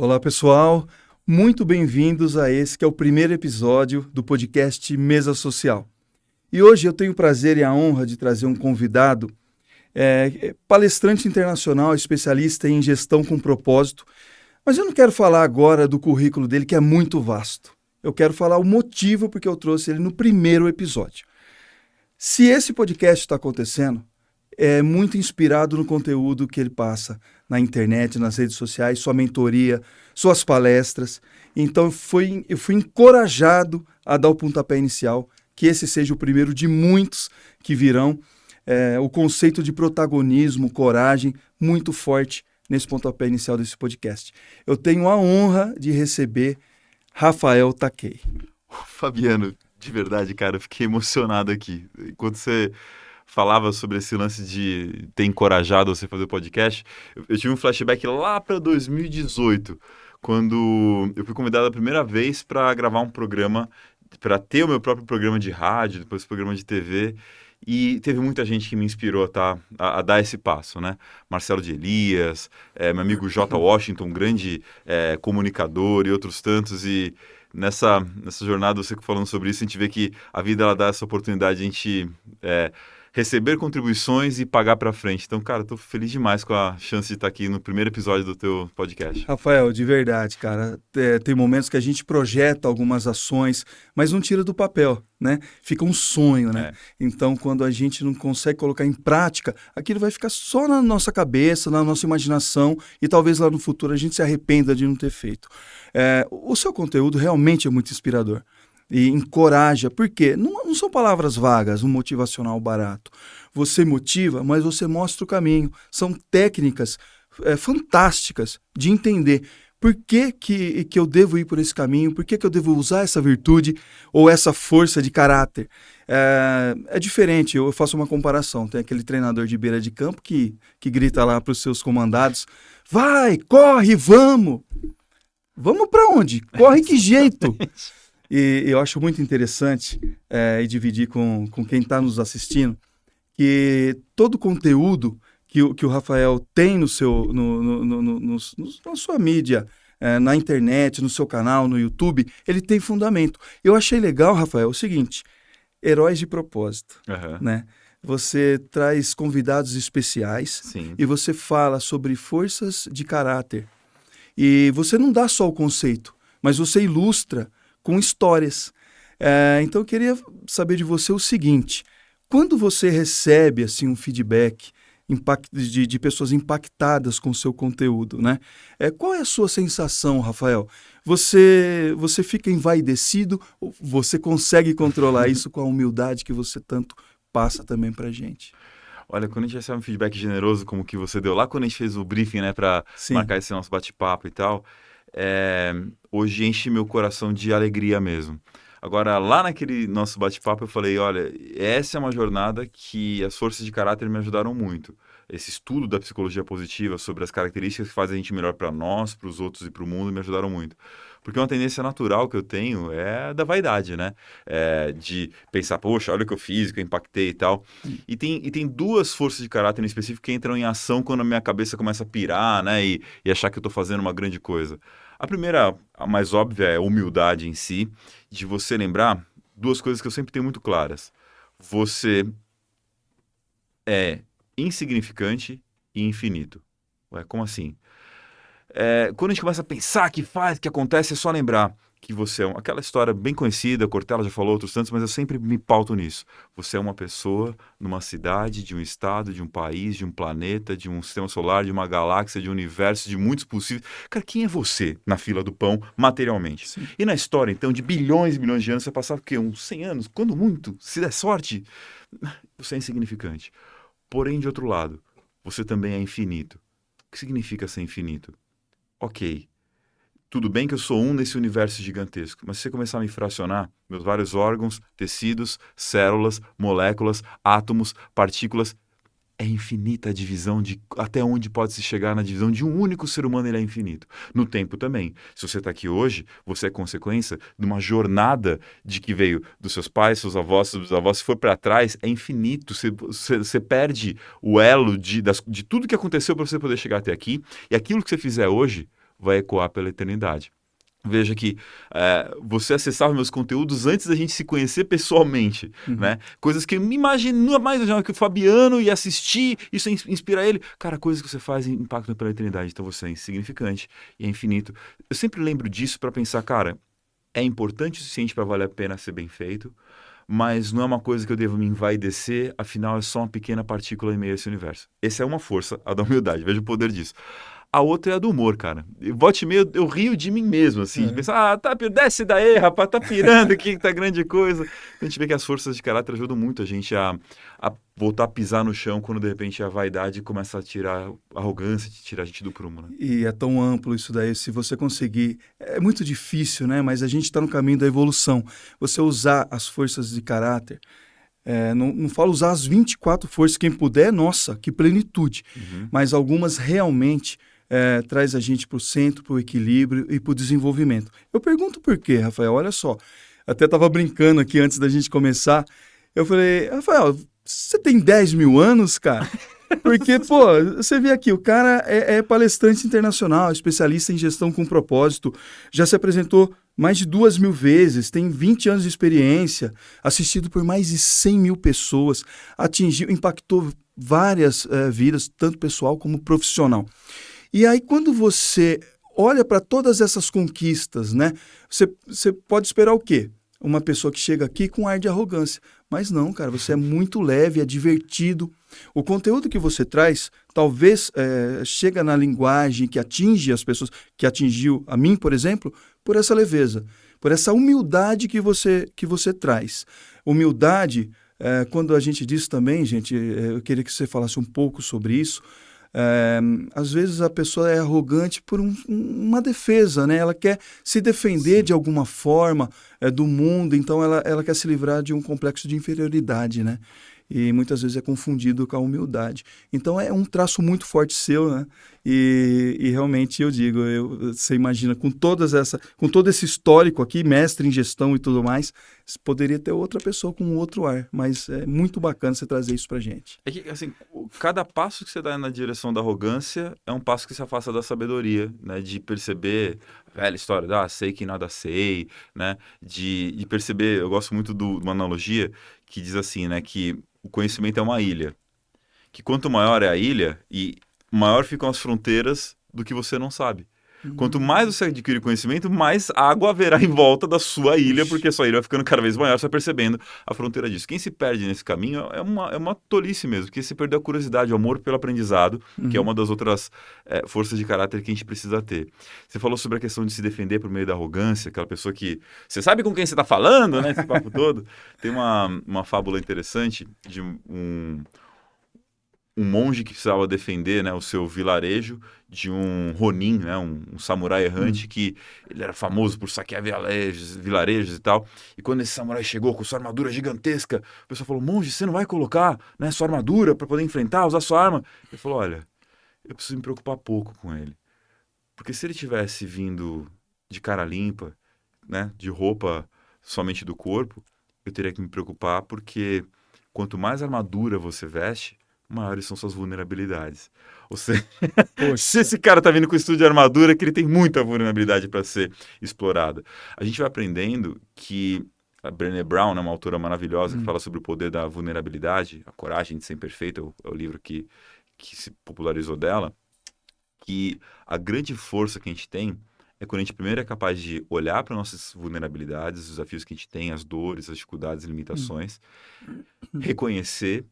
Olá, pessoal. Muito bem-vindos a esse que é o primeiro episódio do podcast Mesa Social. E hoje eu tenho o prazer e a honra de trazer um convidado, palestrante internacional, especialista em gestão com propósito. Mas eu não quero falar agora do currículo dele, que é muito vasto. Eu quero falar o motivo porque eu trouxe ele no primeiro episódio. Se esse podcast está acontecendo, é muito inspirado no conteúdo que ele passa na internet, nas redes sociais, sua mentoria, suas palestras. Então eu fui encorajado a dar o pontapé inicial, que esse seja o primeiro de muitos que virão. O conceito de protagonismo, coragem, muito forte nesse pontapé inicial desse podcast. Eu tenho a honra de receber Rafael Takei. Fabiano, de verdade, cara, eu fiquei emocionado aqui. Enquanto você falava sobre esse lance de ter encorajado você a fazer o podcast, eu tive um flashback lá para 2018, quando eu fui convidado a primeira vez para gravar um programa, para ter o meu próprio programa de rádio, depois programa de TV, e teve muita gente que me inspirou a dar esse passo, né? Marcelo de Elias, meu amigo J. Washington, grande comunicador e outros tantos, e nessa jornada, você falando sobre isso, a gente vê que a vida ela dá essa oportunidade de a gente receber contribuições e pagar para frente. Então, cara, tô feliz demais com a chance de estar aqui no primeiro episódio do teu podcast. Rafael, de verdade, cara, tem momentos que a gente projeta algumas ações, mas não tira do papel, né? Fica um sonho, né? Então, quando a gente não consegue colocar em prática, aquilo vai ficar só na nossa cabeça, na nossa imaginação, e talvez lá no futuro a gente se arrependa de não ter feito. O seu conteúdo realmente é muito inspirador e encoraja, porque não são palavras vagas, um motivacional barato. Você motiva, mas você mostra o caminho. São técnicas fantásticas de entender por que eu devo ir por esse caminho, por que eu devo usar essa virtude ou essa força de caráter. É diferente, eu faço uma comparação. Tem aquele treinador de beira de campo que grita lá para os seus comandados: vai, corre, vamos! Vamos para onde? Corre que jeito! E eu acho muito interessante e dividir com quem está nos assistindo que todo o conteúdo que o Rafael tem na sua mídia, na internet, no seu canal, no YouTube, ele tem fundamento. Eu achei legal, Rafael, o seguinte: heróis de propósito, né? Você traz convidados especiais. Sim. E você fala sobre forças de caráter. E você não dá só o conceito, mas você ilustra com histórias. Então eu queria saber de você o seguinte: quando você recebe assim um feedback de pessoas impactadas com o seu conteúdo, né? Qual é a sua sensação, Rafael? Você fica envaidecido ou você consegue controlar isso com a humildade que você tanto passa também pra gente? Olha, quando a gente recebe um feedback generoso como o que você deu lá, quando a gente fez o briefing, né, para marcar esse nosso bate-papo e tal, hoje enche meu coração de alegria mesmo. Agora, lá naquele nosso bate-papo, eu falei, olha, essa é uma jornada que as forças de caráter me ajudaram muito. Esse estudo da psicologia positiva sobre as características que fazem a gente melhor para nós, para os outros e para o mundo me ajudaram muito. Porque uma tendência natural que eu tenho é da vaidade, né? De pensar, poxa, olha o que eu fiz, que eu impactei e tal. E tem duas forças de caráter em específico que entram em ação quando a minha cabeça começa a pirar, né? E achar que eu estou fazendo uma grande coisa. A primeira, a mais óbvia, é a humildade em si, de você lembrar duas coisas que eu sempre tenho muito claras. Você é insignificante e infinito. Ué, como assim? Quando a gente começa a pensar que faz, que acontece, é só lembrar que você é aquela história bem conhecida, Cortella já falou outros tantos, mas eu sempre me pauto nisso. Você é uma pessoa numa cidade, de um estado, de um país, de um planeta, de um sistema solar, de uma galáxia, de um universo, de muitos possíveis. Cara, quem é você na fila do pão, materialmente? Sim. E na história, então, de bilhões e bilhões de anos, você passava o quê? Uns 100 anos? Quando muito? Se der sorte, você é insignificante. Porém, de outro lado, você também é infinito. O que significa ser infinito? Ok, tudo bem que eu sou um nesse universo gigantesco, mas se você começar a me fracionar, meus vários órgãos, tecidos, células, moléculas, átomos, partículas, é infinita a divisão de até onde pode se chegar na divisão de um único ser humano, ele é infinito. No tempo também. Se você está aqui hoje, você é consequência de uma jornada de que veio dos seus pais, seus avós, seus bisavós. Se for para trás, é infinito. Você perde o elo de tudo que aconteceu para você poder chegar até aqui. E aquilo que você fizer hoje, vai ecoar pela eternidade. Veja que você acessava meus conteúdos antes da gente se conhecer pessoalmente, né? Coisas que eu me imagino mais que o Fabiano ia assistir, isso inspira ele. Cara, coisas que você faz impactam pela eternidade, então você é insignificante e é infinito. Eu sempre lembro disso para pensar, cara, é importante o suficiente para valer a pena ser bem feito, mas não é uma coisa que eu devo me envaidecer, afinal é só uma pequena partícula em meio a esse universo. Essa é uma força, a da humildade, veja o poder disso. A outra é a do humor, cara. Volte e meio, eu rio de mim mesmo, assim, de pensar, desce daí, rapaz, tá pirando aqui, que tá grande coisa. A gente vê que as forças de caráter ajudam muito a gente a voltar a pisar no chão quando, de repente, a vaidade começa a tirar a arrogância, tirar a gente do prumo, né? E é tão amplo isso daí, se você conseguir... É muito difícil, né? Mas a gente está no caminho da evolução. Você usar as forças de caráter... não falo usar as 24 forças, quem puder, nossa, que plenitude. Mas algumas realmente... traz a gente para o centro, para o equilíbrio e para o desenvolvimento. Eu pergunto por quê, Rafael, olha só, até estava brincando aqui antes da gente começar, eu falei, Rafael, você tem 10 mil anos, cara? Porque, pô, você vê aqui, o cara é palestrante internacional, especialista em gestão com propósito, já se apresentou mais de 2.000 vezes, tem 20 anos de experiência, assistido por mais de 100 mil pessoas, impactou várias vidas, tanto pessoal como profissional. E aí, quando você olha para todas essas conquistas, né? Você pode esperar o quê? Uma pessoa que chega aqui com ar de arrogância. Mas não, cara, você é muito leve, é divertido. O conteúdo que você traz, talvez chega na linguagem que atinge as pessoas, que atingiu a mim, por exemplo, por essa leveza, por essa humildade que você traz. Humildade, quando a gente diz também, gente, eu queria que você falasse um pouco sobre isso. Às vezes a pessoa é arrogante por uma defesa, né? Ela quer se defender de alguma forma do mundo, então ela quer se livrar de um complexo de inferioridade, né? E muitas vezes é confundido com a humildade. Então é um traço muito forte seu, né? E realmente eu digo, você imagina, com todo esse histórico aqui, mestre em gestão e tudo mais, poderia ter outra pessoa com outro ar, mas é muito bacana você trazer isso pra gente. É que, assim, cada passo que você dá na direção da arrogância é um passo que se afasta da sabedoria, né? De perceber, velha história, sei que nada sei, né? De perceber, eu gosto muito de uma analogia que diz assim, né? Que o conhecimento é uma ilha, que quanto maior é a ilha, e maior ficam as fronteiras do que você não sabe. Quanto mais você adquire conhecimento, mais água haverá em volta da sua ilha, porque a sua ilha vai ficando cada vez maior, você vai percebendo a fronteira disso. Quem se perde nesse caminho é uma tolice mesmo, porque você perdeu a curiosidade, o amor pelo aprendizado, que é uma das outras forças de caráter que a gente precisa ter. Você falou sobre a questão de se defender por meio da arrogância, aquela pessoa que... Você sabe com quem você está falando, né? Esse papo todo. Tem uma fábula interessante de um monge que precisava defender, né, o seu vilarejo de um ronin, né, um samurai errante que ele era famoso por saquear vilarejos e tal. E quando esse samurai chegou com sua armadura gigantesca, o pessoal falou, monge, você não vai colocar, né, sua armadura para poder enfrentar, usar sua arma? Ele falou, olha, eu preciso me preocupar pouco com ele. Porque se ele tivesse vindo de cara limpa, né, de roupa somente do corpo, eu teria que me preocupar porque quanto mais armadura você veste, maiores são suas vulnerabilidades. Ou seja, se esse cara tá vindo com estudo de armadura, que ele tem muita vulnerabilidade para ser explorada. A gente vai aprendendo que a Brené Brown, né, uma autora maravilhosa que fala sobre o poder da vulnerabilidade, a coragem de ser imperfeita, é o livro que se popularizou dela, que a grande força que a gente tem é quando a gente primeiro é capaz de olhar para nossas vulnerabilidades, os desafios que a gente tem, as dores, as dificuldades, as limitações, reconhecer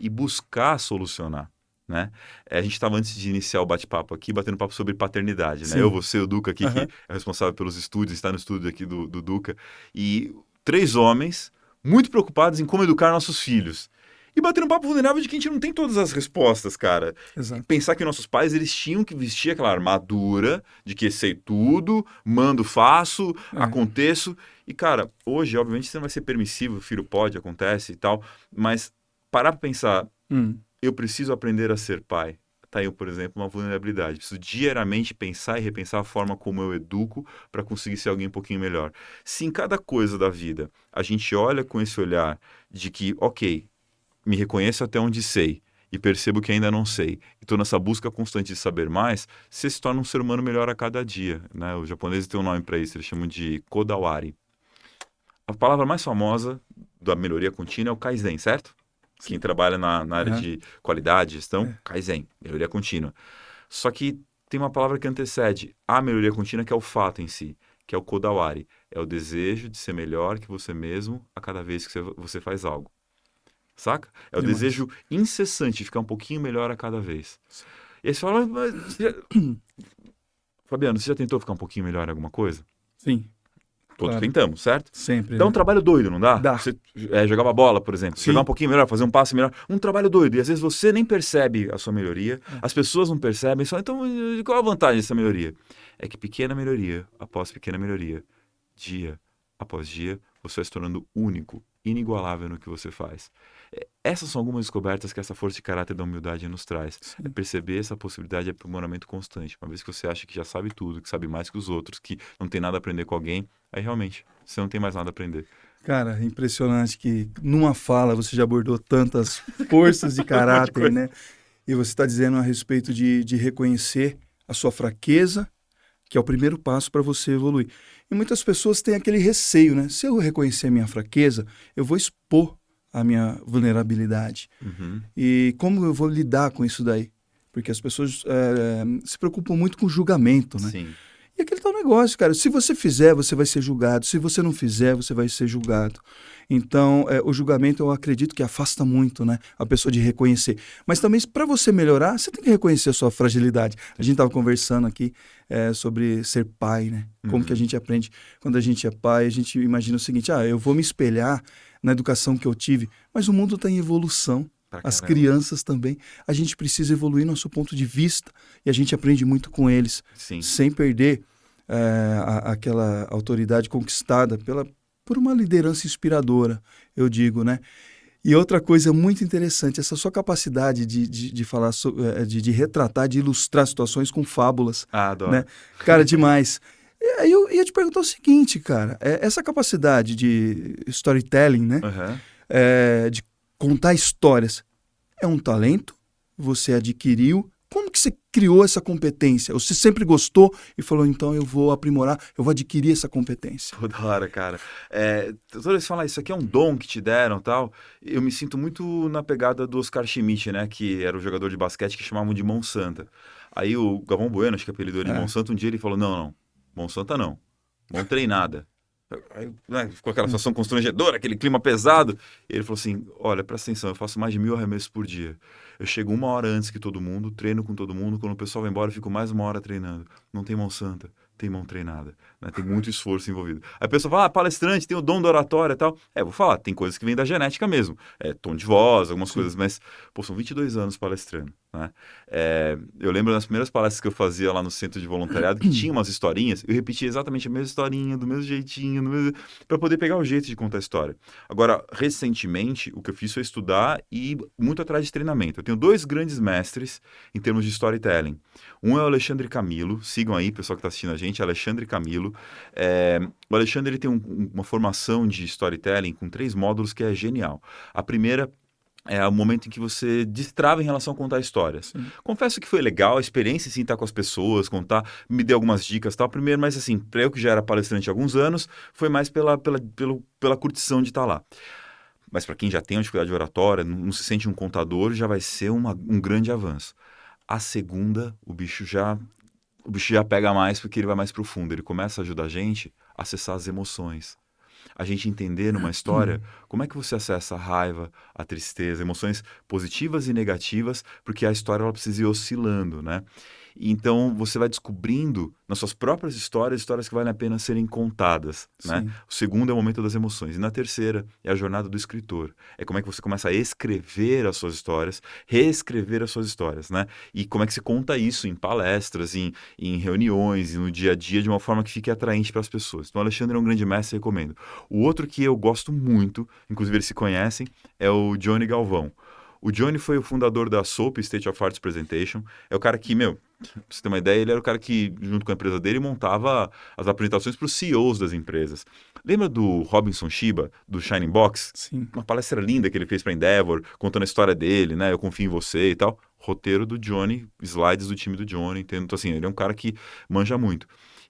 e buscar solucionar, né? A gente estava antes de iniciar o bate-papo aqui, batendo papo sobre paternidade, né? Eu, você, o Duca aqui, que é responsável pelos estúdios, está no estúdio aqui do Duca, e 3 homens muito preocupados em como educar nossos filhos. E batendo um papo vulnerável de que a gente não tem todas as respostas, cara. Exato. Pensar que nossos pais, eles tinham que vestir aquela armadura de que sei tudo, mando, faço, aconteço. E, cara, hoje, obviamente, você não vai ser permissivo, o filho pode, acontece e tal, mas parar para pensar, eu preciso aprender a ser pai. Tá aí, por exemplo, uma vulnerabilidade. Preciso diariamente pensar e repensar a forma como eu educo para conseguir ser alguém um pouquinho melhor. Se em cada coisa da vida a gente olha com esse olhar de que, ok, me reconheço até onde sei e percebo que ainda não sei, e estou nessa busca constante de saber mais, você se torna um ser humano melhor a cada dia, né? Os japoneses têm um nome para isso, eles chamam de Kodawari. A palavra mais famosa da melhoria contínua é o Kaizen, certo? Sim. Quem trabalha na área de qualidade, gestão, Kaizen, melhoria contínua. Só que tem uma palavra que antecede a melhoria contínua, que é o fato em si, que é o Kodawari. É o desejo de ser melhor que você mesmo a cada vez que você faz algo. Saca? É o desejo incessante de ficar um pouquinho melhor a cada vez. E aí você fala, Fabiano, você já tentou ficar um pouquinho melhor em alguma coisa? Sim. Todos tentamos, certo? Sempre. Dá um trabalho doido, não dá? Dá. Você jogava bola, por exemplo. Jogar um pouquinho melhor, fazer um passe melhor. Um trabalho doido. E às vezes você nem percebe a sua melhoria. As pessoas não percebem. Só, então, qual a vantagem dessa melhoria? É que pequena melhoria, após pequena melhoria, dia após dia, você vai se tornando único, inigualável no que você faz. Essas são algumas descobertas que essa força de caráter da humildade nos traz. Sim. É perceber essa possibilidade de aprimoramento constante. Uma vez que você acha que já sabe tudo, que sabe mais que os outros, que não tem nada a aprender com alguém, aí realmente você não tem mais nada a aprender. Cara, impressionante que numa fala você já abordou tantas forças de caráter, né? E você está dizendo a respeito de reconhecer a sua fraqueza, que é o primeiro passo para você evoluir. E muitas pessoas têm aquele receio, né? Se eu reconhecer a minha fraqueza, eu vou expor a minha vulnerabilidade. Uhum. E como eu vou lidar com isso daí? Porque as pessoas se preocupam muito com o julgamento, né? Sim. E aquele tal negócio, cara, se você fizer, você vai ser julgado. Se você não fizer, você vai ser julgado. Então, o julgamento, eu acredito que afasta muito, né, a pessoa de reconhecer. Mas também, para você melhorar, você tem que reconhecer a sua fragilidade. A gente estava conversando aqui sobre ser pai, né? Como que a gente aprende. Quando a gente é pai, a gente imagina o seguinte, eu vou me espelhar na educação que eu tive, mas o mundo está em evolução. As crianças também. A gente precisa evoluir nosso ponto de vista e a gente aprende muito com eles. Sim. Sem perder aquela autoridade conquistada por uma liderança inspiradora, eu digo, né? E outra coisa muito interessante, essa sua capacidade de falar, de retratar, de ilustrar situações com fábulas. Adoro. Né? Cara, demais. E aí eu ia te perguntar o seguinte, cara, essa capacidade de storytelling, né? Uhum. De contar histórias, é um talento? Você adquiriu? Como que você criou essa competência? Você sempre gostou e falou, então eu vou aprimorar, eu vou adquirir essa competência? Toda hora, cara. Toda vez que falar isso aqui é um dom que te deram e tal, eu me sinto muito na pegada do Oscar Schmidt, né? Que era o jogador de basquete que chamavam de Mão Santa. Aí o Galvão Bueno, acho que apelidou ele de Mão Santa, um dia ele falou, não, Mão Santa não, mão treinada. Aí, né, ficou aquela situação constrangedora, aquele clima pesado. E ele falou assim, olha, presta atenção, eu faço mais de 1000 arremessos por dia. Eu chego 1 hora antes que todo mundo, treino com todo mundo. Quando o pessoal vai embora, eu fico mais 1 hora treinando. Não tem mão santa, tem mão treinada. Né? Tem muito esforço envolvido. Aí a pessoa fala, palestrante, tem o dom da oratória e tal. Vou falar, tem coisas que vêm da genética mesmo. Tom de voz, algumas coisas, mas, são 22 anos palestrando. Né? Eu lembro das primeiras palestras que eu fazia lá no centro de voluntariado, que tinha umas historinhas, eu repetia exatamente a mesma historinha, do mesmo jeitinho, para poder pegar o jeito de contar a história. Agora, recentemente, o que eu fiz foi estudar e muito atrás de treinamento. Eu tenho 2 grandes mestres em termos de storytelling. Um é o Alexandre Camilo, sigam aí, pessoal que está assistindo a gente, Alexandre Camilo. O Alexandre ele tem uma formação de storytelling com 3 módulos que é genial. A primeira é o momento em que você destrava em relação a contar histórias. Sim. Confesso que foi legal, a experiência, sim, estar com as pessoas, contar, me deu algumas dicas, tal. Primeiro, mas assim, para eu que já era palestrante há alguns anos, foi mais pela curtição de estar lá. Mas para quem já tem uma dificuldade de oratória, não se sente um contador, já vai ser um grande avanço. A segunda, o bicho já pega mais porque ele vai mais profundo. Ele começa a ajudar a gente a acessar as emoções. A gente entender numa história como é que você acessa a raiva, a tristeza, emoções positivas e negativas, porque a história ela precisa ir oscilando, né? Então, você vai descobrindo nas suas próprias histórias que valem a pena serem contadas, né? O segundo é o momento das emoções. E na terceira é a jornada do escritor. É como é que você começa a escrever as suas histórias, reescrever as suas histórias, né? E como é que você conta isso em palestras, em reuniões, e no dia a dia, de uma forma que fique atraente para as pessoas. Então, o Alexandre é um grande mestre, recomendo. O outro que eu gosto muito, inclusive eles se conhecem, é o Johnny Galvão. O Johnny foi o fundador da SOAP, State of Arts Presentation. É o cara que, pra você ter uma ideia, ele era o cara que, junto com a empresa dele, montava as apresentações para os CEOs das empresas. Lembra do Robinson Shiba, do Shining Box? Sim. Uma palestra linda que ele fez para Endeavor, contando a história dele, né? Eu confio em você e tal. Roteiro do Johnny, slides do time do Johnny, entendo? Então, assim, ele é um cara que manja muito.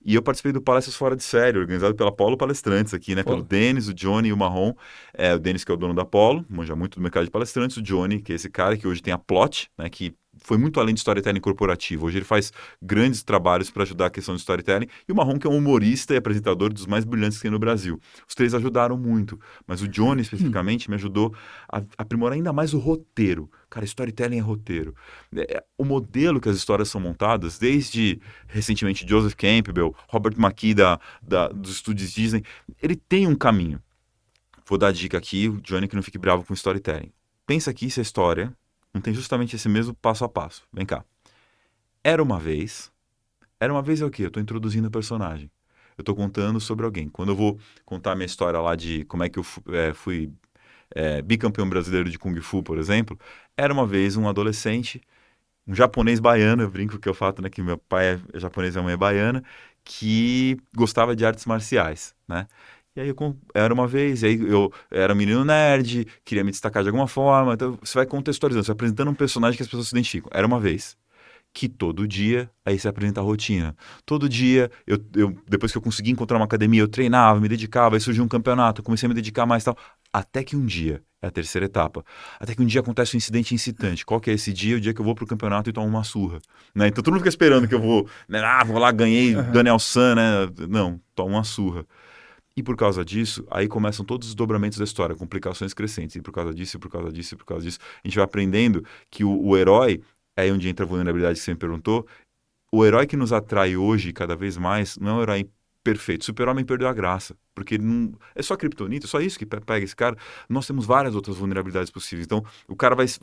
E eu participei do Palestras Fora de Série, organizado pela Polo Palestrantes aqui, né? Pelo Denis, o Johnny e o Marrom. O Denis, que é o dono da Polo, manja muito do mercado de palestrantes. O Johnny, que é esse cara que hoje tem a Plot, né? Que foi muito além de storytelling corporativo. Hoje ele faz grandes trabalhos para ajudar a questão de storytelling. E o Marrom, que é um humorista e apresentador dos mais brilhantes que tem no Brasil. Os três ajudaram muito. Mas o Johnny, especificamente, me ajudou a aprimorar ainda mais o roteiro. Cara, storytelling é roteiro. O modelo que as histórias são montadas, desde, recentemente, Joseph Campbell, Robert McKee dos estúdios Disney, ele tem um caminho. Vou dar a dica aqui, o Johnny, que não fique bravo com storytelling. Pensa aqui se a história não tem justamente esse mesmo passo a passo. Vem cá. Era uma vez é o quê? Eu estou introduzindo o personagem. Eu estou contando sobre alguém. Quando eu vou contar a minha história lá de como é que eu fui bicampeão brasileiro de Kung Fu, por exemplo, era uma vez um adolescente, um japonês baiano, eu brinco que eu falo, né, que meu pai é japonês e a mãe é baiana, que gostava de artes marciais, né? E aí era uma vez, e aí eu era um menino nerd, queria me destacar de alguma forma, então você vai contextualizando, você vai apresentando um personagem que as pessoas se identificam. Era uma vez. Que todo dia, aí você apresenta a rotina. Todo dia, depois que eu consegui encontrar uma academia, eu treinava, me dedicava, aí surgiu um campeonato, eu comecei a me dedicar mais e tal. Até que um dia, é a terceira etapa, até que um dia acontece um incidente incitante. Qual que é esse dia? O dia que eu vou pro campeonato e tomo uma surra. Né? Então todo mundo fica esperando que eu vou, né? Vou lá, ganhei Daniel San, né? Não, tomo uma surra. E por causa disso, aí começam todos os desdobramentos da história, complicações crescentes. E por causa disso, a gente vai aprendendo que o herói, aí onde entra a vulnerabilidade que você me perguntou, o herói que nos atrai hoje, cada vez mais, não é um herói perfeito. O Super-Homem perdeu a graça, porque ele não... é só Kryptonita, é só isso que pega esse cara. Nós temos várias outras vulnerabilidades possíveis. Então, o cara vai se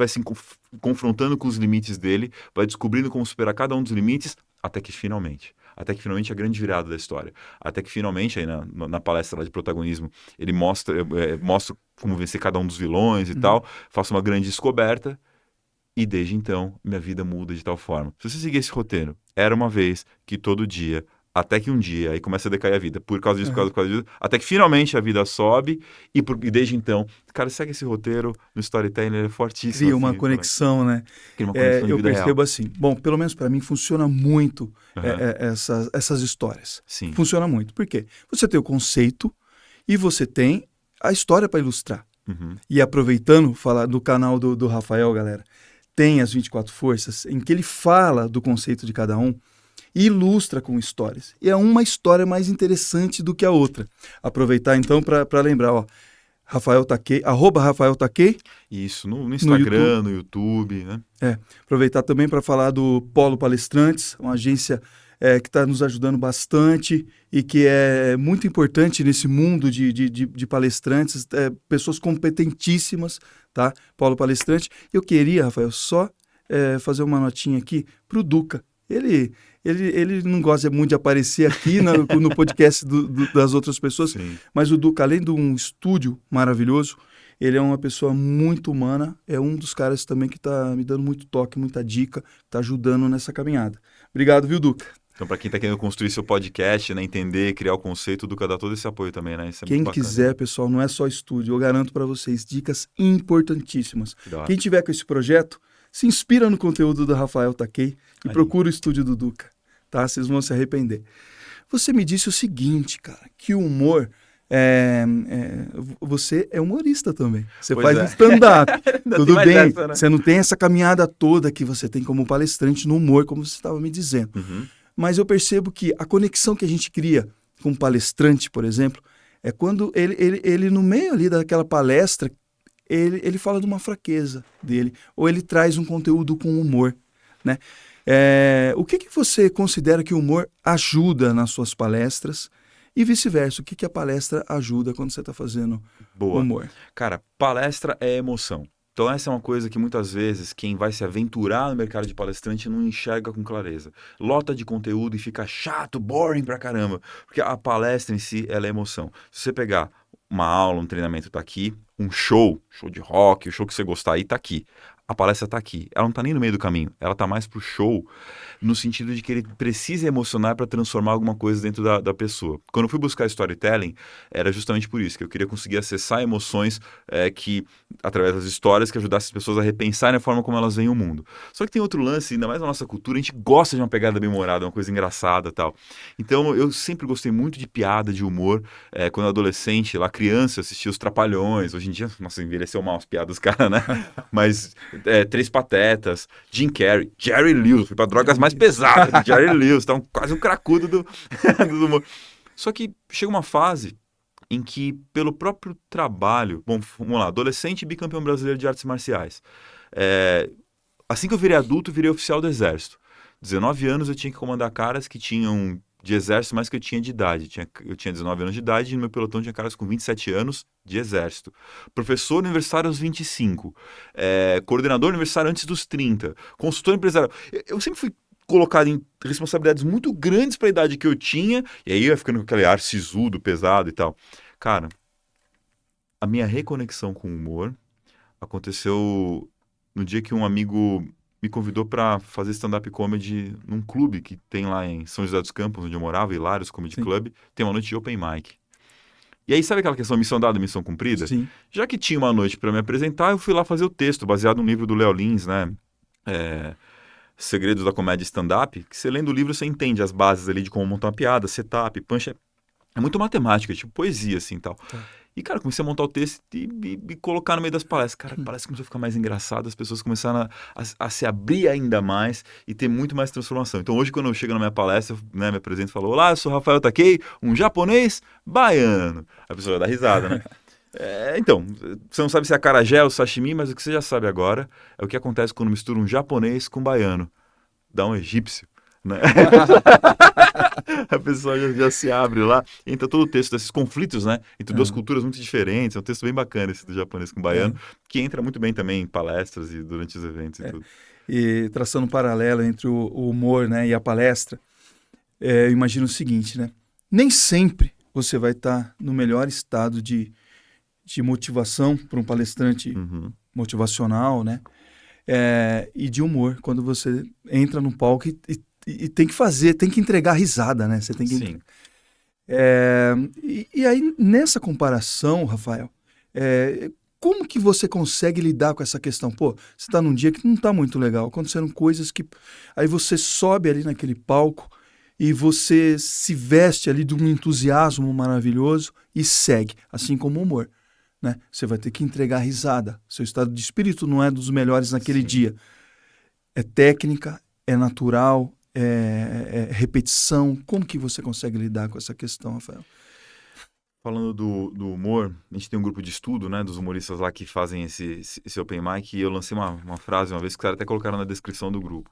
confrontando com os limites dele, vai descobrindo como superar cada um dos limites, até que finalmente a grande virada da história. Até que finalmente, aí na palestra lá de protagonismo, ele mostra como vencer cada um dos vilões e tal, faça uma grande descoberta, e desde então, minha vida muda de tal forma. Se você seguir esse roteiro, era uma vez que todo dia, até que um dia, aí começa a decair a vida, por causa disso, por causa disso, até que finalmente a vida sobe, e desde então, cara, segue esse roteiro, no storytelling ele é fortíssimo. Cria uma conexão, né? Cria uma conexão de vida eu percebo real. assim, bom, pelo menos para mim funciona muito essas histórias. Sim. Funciona muito. Por quê? Você tem o conceito e você tem a história para ilustrar. E aproveitando, falar do canal do Rafael, galera, tem as 24 Forças, em que ele fala do conceito de cada um, e ilustra com histórias. E é uma história mais interessante do que a outra. Aproveitar então para lembrar, ó, Rafael Takei, @RafaelTakei. Isso, no Instagram, no YouTube, né? Aproveitar também para falar do Polo Palestrantes, uma agência que está nos ajudando bastante e que é muito importante nesse mundo de palestrantes, pessoas competentíssimas, tá? Polo Palestrante. Eu queria, Rafael, só fazer uma notinha aqui para o Duca. Ele não gosta muito de aparecer aqui no podcast das outras pessoas, Sim. mas o Duca, além de um estúdio maravilhoso, ele é uma pessoa muito humana, é um dos caras também que está me dando muito toque, muita dica, está ajudando nessa caminhada. Obrigado, viu, Duca? Então, para quem está querendo construir seu podcast, né, entender, criar o conceito, o Duca dá todo esse apoio também, né? Isso é Quem muito bacana. quiser, pessoal, não é só estúdio, eu garanto para vocês, dicas importantíssimas. Quem tiver com esse projeto, se inspira no conteúdo do Rafael Takei e procura o estúdio do Duca, tá? Vocês vão se arrepender. Você me disse o seguinte, cara, que o humor... você é humorista também. Você faz stand-up. Tudo bem, essa, né? Você não tem essa caminhada toda que você tem como palestrante no humor, como você estava me dizendo. Mas eu percebo que a conexão que a gente cria com um palestrante, por exemplo, é quando ele no meio ali daquela palestra, ele fala de uma fraqueza dele, ou ele traz um conteúdo com humor, né? O que você considera que o humor ajuda nas suas palestras? E vice-versa, o que a palestra ajuda quando você está fazendo humor? Cara, palestra é emoção. Então essa é uma coisa que muitas vezes quem vai se aventurar no mercado de palestrante não enxerga com clareza. Lota de conteúdo e fica chato, boring pra caramba. Porque a palestra em si, ela é emoção. Se você pegar uma aula, um treinamento, tá aqui, um show de rock, o show que você gostar aí, tá aqui. a palestra está aqui. Ela não está nem no meio do caminho. Ela está mais pro show, no sentido de que ele precisa emocionar para transformar alguma coisa dentro da pessoa. Quando eu fui buscar storytelling, era justamente por isso, que eu queria conseguir acessar emoções que, através das histórias, que ajudassem as pessoas a repensarem a forma como elas veem o mundo. Só que tem outro lance, ainda mais na nossa cultura, a gente gosta de uma pegada bem-humorada, uma coisa engraçada e tal. Então, eu sempre gostei muito de piada, de humor. Quando adolescente, lá criança, eu assistia os Trapalhões. Hoje em dia, nossa, envelheceu mal as piadas dos caras, né? Mas Três Patetas, Jim Carrey, Jerry Lewis, fui pra drogas mais pesadas, Jerry Lewis, tá quase um cracudo do humor. Só que chega uma fase em que, pelo próprio trabalho... Bom, vamos lá, adolescente e bicampeão brasileiro de artes marciais. Assim que eu virei adulto, eu virei oficial do Exército. 19 anos eu tinha que comandar caras que tinham de exército mais que eu tinha de idade. Eu tinha 19 anos de idade e no meu pelotão tinha caras com 27 anos de exército. Professor universitário aos 25. Coordenador universitário antes dos 30. Consultor empresarial. Eu sempre fui colocado em responsabilidades muito grandes para a idade que eu tinha, e aí eu ia ficando com aquele ar sisudo, pesado e tal. Cara, a minha reconexão com o humor aconteceu no dia que um amigo me convidou para fazer stand-up comedy num clube que tem lá em São José dos Campos, onde eu morava, Hilários Comedy Sim. Club, tem uma noite de open mic. E aí, sabe aquela questão, missão dada, missão cumprida? Sim. Já que tinha uma noite para me apresentar, eu fui lá fazer o texto, baseado no livro do Léo Lins, né? Segredos da Comédia Stand-up, que você lendo o livro, você entende as bases ali de como montar uma piada, setup, punch. É muito matemática, tipo poesia, assim, tal. Tá. E, cara, comecei a montar o texto e colocar no meio das palestras. Cara, a palestra começou a ficar mais engraçada, as pessoas começaram a se abrir ainda mais e ter muito mais transformação. Então, hoje, quando eu chego na minha palestra, eu, me apresento e falo: olá, eu sou Rafael Takei, um japonês baiano. A pessoa dá risada, né? Então, você não sabe se é acarajé ou sashimi, mas o que você já sabe agora é o que acontece quando mistura um japonês com um baiano. Dá um egípcio, né? A pessoa já se abre lá, entra todo o texto desses conflitos, né? Entre duas culturas muito diferentes. É um texto bem bacana esse do japonês com o baiano, que entra muito bem também em palestras e durante os eventos e tudo. E traçando um paralelo entre o humor, né, e a palestra, eu imagino o seguinte, né? Nem sempre você vai estar no melhor estado de motivação para um palestrante motivacional, né? E de humor, quando você entra no palco e tem que fazer, tem que entregar risada, né? Você tem que... Sim. E aí, nessa comparação, Rafael, como que você consegue lidar com essa questão? Pô, você está num dia que não está muito legal, aconteceram coisas que... Aí você sobe ali naquele palco e você se veste ali de um entusiasmo maravilhoso e segue, assim como o humor. Né? Você vai ter que entregar risada. Seu estado de espírito não é dos melhores naquele dia. É técnica, é natural, é repetição. Como que você consegue lidar com essa questão, Rafael? Falando do humor, a gente tem um grupo de estudo, né, dos humoristas lá que fazem esse open mic, e eu lancei uma frase uma vez que os caras até colocaram na descrição do grupo.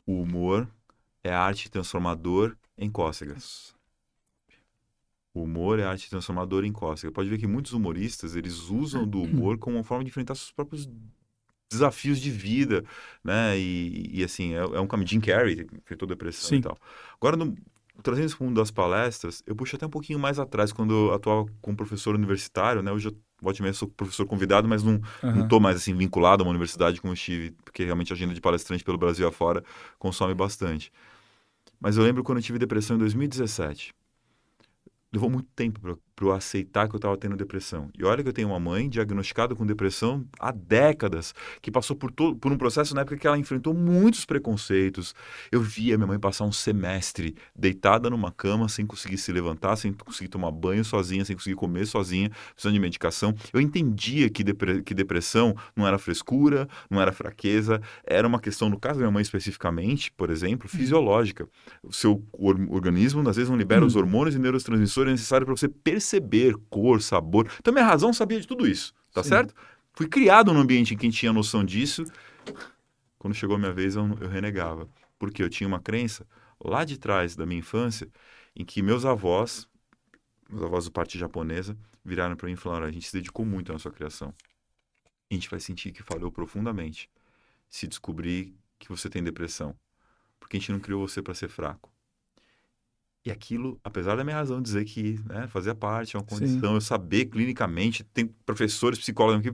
O humor é arte transformador em cócegas. O humor é arte transformadora em cócega. Pode ver que muitos humoristas, eles usam do humor como uma forma de enfrentar seus próprios desafios de vida, né? E assim, é um caminho. Jim Carrey enfrentou depressão Sim. e tal. Agora, trazendo isso para o mundo das palestras, eu puxo até um pouquinho mais atrás, quando eu atuava como professor universitário, né? Hoje eu volta e meia sou professor convidado, mas não estou mais assim vinculado a uma universidade como eu estive, porque realmente a agenda de palestrante pelo Brasil afora consome bastante. Mas eu lembro quando eu tive depressão em 2017. Levou muito tempo para eu aceitar que eu estava tendo depressão. E olha que eu tenho uma mãe diagnosticada com depressão há décadas, que passou por um processo na época que ela enfrentou muitos preconceitos. Eu via minha mãe passar um semestre deitada numa cama, sem conseguir se levantar, sem conseguir tomar banho sozinha, sem conseguir comer sozinha, precisando de medicação. Eu entendia que depressão não era frescura, não era fraqueza, era uma questão, no caso da minha mãe especificamente, por exemplo, fisiológica. O seu organismo, às vezes, não libera os hormônios e neurotransmissores necessários para você perceber cor, sabor. Então, minha razão sabia de tudo isso, tá certo? Fui criado num ambiente em que tinha noção disso. Quando chegou a minha vez, eu renegava. Porque eu tinha uma crença lá de trás da minha infância em que meus avós do parte japonesa, viraram para mim e falaram: a gente se dedicou muito na sua criação. A gente vai sentir que falhou profundamente se descobrir que você tem depressão. Porque a gente não criou você para ser fraco. E aquilo, apesar da minha razão dizer que, né, fazia parte, é uma condição, eu saber clinicamente, tem professores, psicólogos,